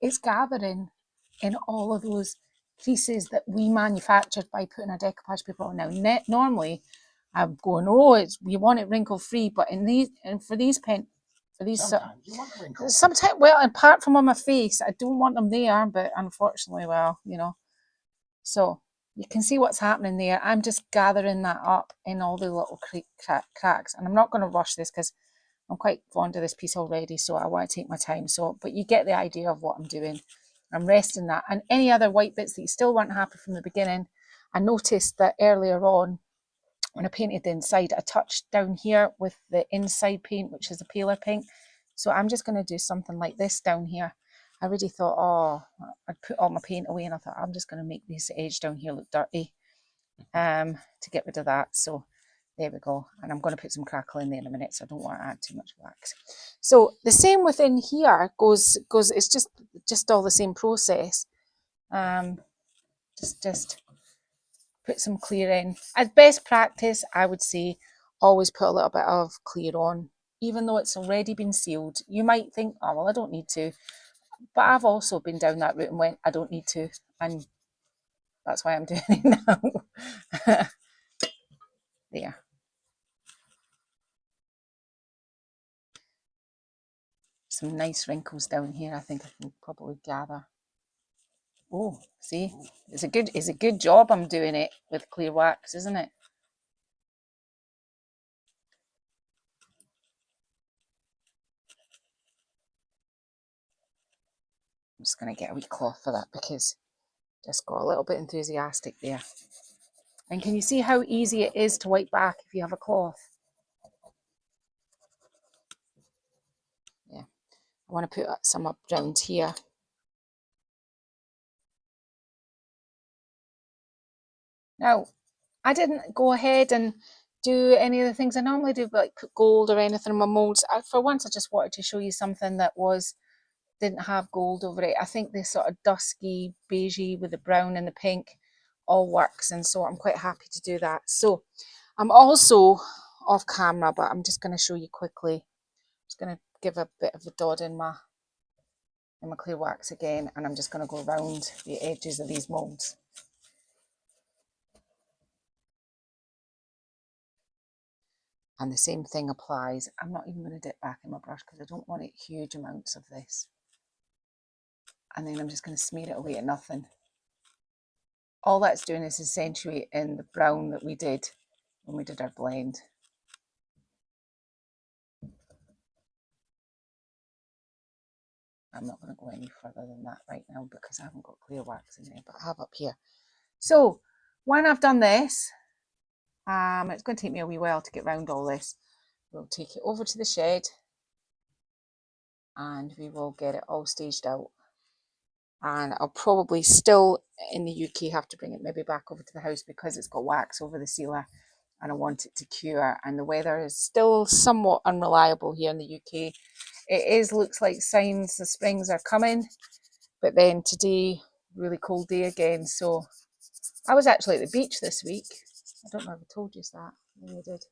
it's gathering in all of those creases that we manufactured by putting our decoupage paper on. Now, normally I'm going, oh, you want it wrinkle free, but for these Sometimes you want wrinkles. sometimes, well, apart from on my face, I don't want them there, but unfortunately, well, you know. So you can see what's happening there. I'm just gathering that up in all the little cracks, and I'm not going to rush this because I'm quite fond of this piece already, so I want to take my time. So, but you get the idea of what I'm doing. I'm resting that, and any other white bits that you still weren't happy from the beginning. I noticed that earlier on, when I painted the inside, I touched down here with the inside paint, which is a paler pink. So I'm just going to do something like this down here. I really thought, oh, I'd put all my paint away, and I thought, I'm just going to make this edge down here look dirty to get rid of that. So there we go. And I'm going to put some crackle in there in a minute, so I don't want to add too much wax. So the same within here goes. It's just all the same process. Just put some clear in. As best practice, I would say always put a little bit of clear on, even though it's already been sealed. You might think, oh, well, I don't need to. But I've also been down that route and went, I don't need to. And that's why I'm doing it now. There. Some nice wrinkles down here, I think I can probably gather. Oh, see, it's a good job I'm doing it with clear wax, isn't it? I'm just going to get a wee cloth for that, because just got a little bit enthusiastic there. And can you see how easy it is to wipe back if you have a cloth? Yeah, I want to put some up round here. Now, I didn't go ahead and do any of the things I normally do, like put gold or anything in my molds. For once, I just wanted to show you something that didn't have gold over it. I think this sort of dusky beigey with the brown and the pink all works, and so I'm quite happy to do that. So I'm also off camera, but I'm just going to show you quickly. I'm just going to give a bit of a dot in my clear wax again, and I'm just going to go around the edges of these moulds. And the same thing applies. I'm not even going to dip back in my brush because I don't want it huge amounts of this. And then I'm just going to smear it away at nothing. All that's doing is accentuating the brown that we did when we did our blend. I'm not going to go any further than that right now because I haven't got clear wax in there, but I have up here. So when I've done this, it's going to take me a wee while to get round all this. We'll take it over to the shed and we will get it all staged out. And I'll probably still in the UK have to bring it maybe back over to the house because it's got wax over the sealer and I want it to cure, and the weather is still somewhat unreliable here in the UK. It looks like signs the springs are coming, but then today, really cold day again. So I was actually at the beach this week. I don't know if I told you that. Maybe I did.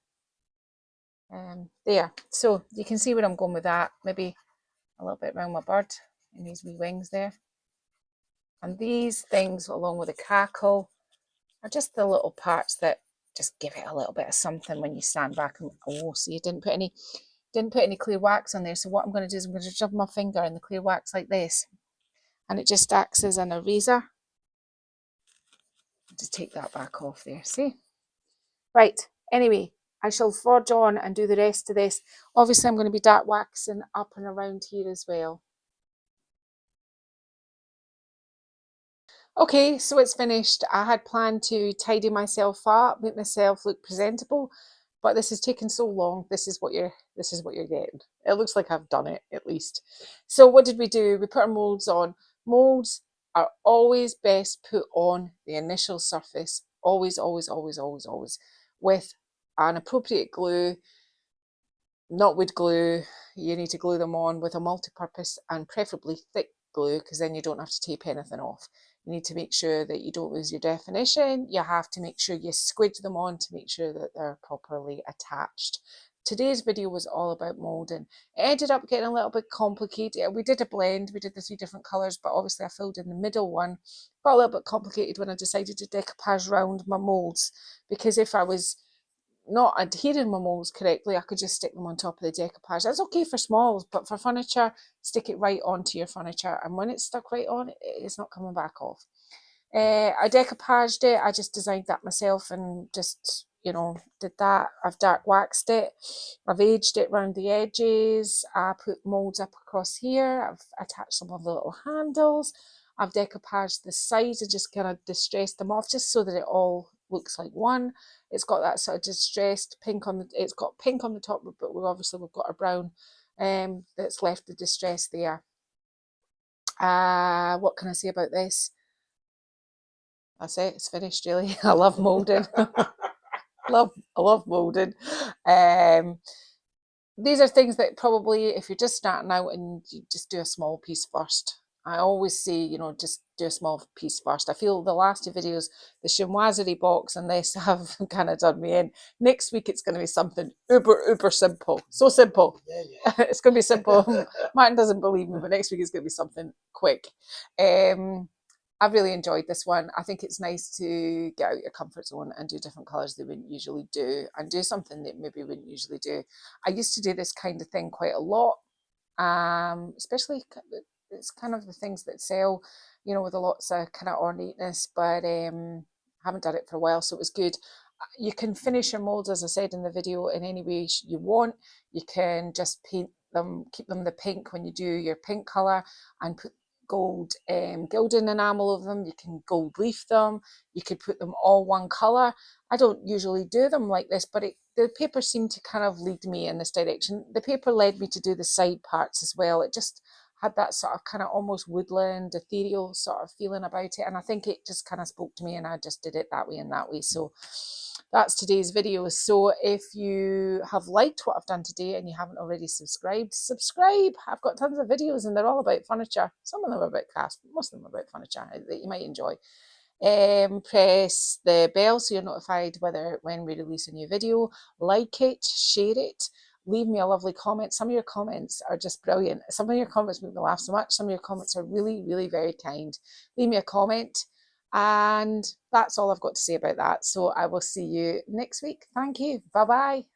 There, so you can see where I'm going with that. Maybe a little bit around my bird and these wee wings there. And these things, along with the cackle, are just the little parts that just give it a little bit of something when you stand back and, oh, see, you didn't put any clear wax on there. So what I'm going to do is I'm going to jump my finger in the clear wax like this, and it just acts as an eraser. Just take that back off there, see? Right, anyway, I shall forge on and do the rest of this. Obviously, I'm going to be dark waxing up and around here as well. Okay, so it's finished. I had planned to tidy myself up, make myself look presentable, but this has taken so long. This is what you're getting. It looks like I've done it at least. So what did we do? We put our molds on. Molds are always best put on the initial surface. Always, always, always, always, always, with an appropriate glue. Not wood glue. You need to glue them on with a multi-purpose and preferably thick glue, because then you don't have to tape anything off. You need to make sure that you don't lose your definition. You have to make sure you squidge them on to make sure that they're properly attached. Today's video was all about moulding. It ended up getting a little bit complicated. We did a blend, we did the 3 different colours, but obviously I filled in the middle one. Got a little bit complicated when I decided to decoupage round my moulds, because if I was not adhering my moulds correctly, I could just stick them on top of the decoupage. That's okay for smalls, but for furniture, stick it right onto your furniture. And when it's stuck right on, it's not coming back off. I decoupaged it. I just designed that myself and just, did that. I've dark waxed it. I've aged it around the edges. I put moulds up across here. I've attached some of the little handles. I've decoupaged the sides and just kind of distressed them off just so that it all looks like one. It's got that sort of distressed pink on the, it's got pink on the top, but we've got a brown that's left the distress there. What can I say about this? That's it, it's finished, really. I love moulding. I love moulding. These are things that probably, if you're just starting out and you just do a small piece first. I always say, just do a small piece first. I feel the last 2 videos, the chinoiserie box and this, have kind of done me in. Next week, it's going to be something uber simple. So simple. Yeah. It's going to be simple. Martin doesn't believe me, but next week it's going to be something quick. I've really enjoyed this one. I think it's nice to get out your comfort zone and do different colours they wouldn't usually do, and do something that maybe wouldn't usually do. I used to do this kind of thing quite a lot, especially it's kind of the things that sell, with a lots of kind of ornateness, but haven't done it for a while, so it was good. You can finish your moulds, as I said in the video, in any way you want. You can just paint them, keep them the pink when you do your pink colour, and put gold gilding enamel of them. You can gold leaf them. You could put them all one colour. I don't usually do them like this, but the paper seemed to kind of lead me in this direction. The paper led me to do the side parts as well. It just had that sort of kind of almost woodland, ethereal sort of feeling about it. And I think it just kind of spoke to me, and I just did it that way and that way. So that's today's video. So if you have liked what I've done today and you haven't already subscribed, subscribe. I've got tons of videos and they're all about furniture. Some of them are about crafts, but most of them are about furniture that you might enjoy. Press the bell so you're notified when we release a new video. Like it, share it, leave me a lovely comment. Some of your comments are just brilliant. Some of your comments make me laugh so much. Some of your comments are really, really very kind. Leave me a comment. And that's all I've got to say about that. So I will see you next week. Thank you. Bye bye.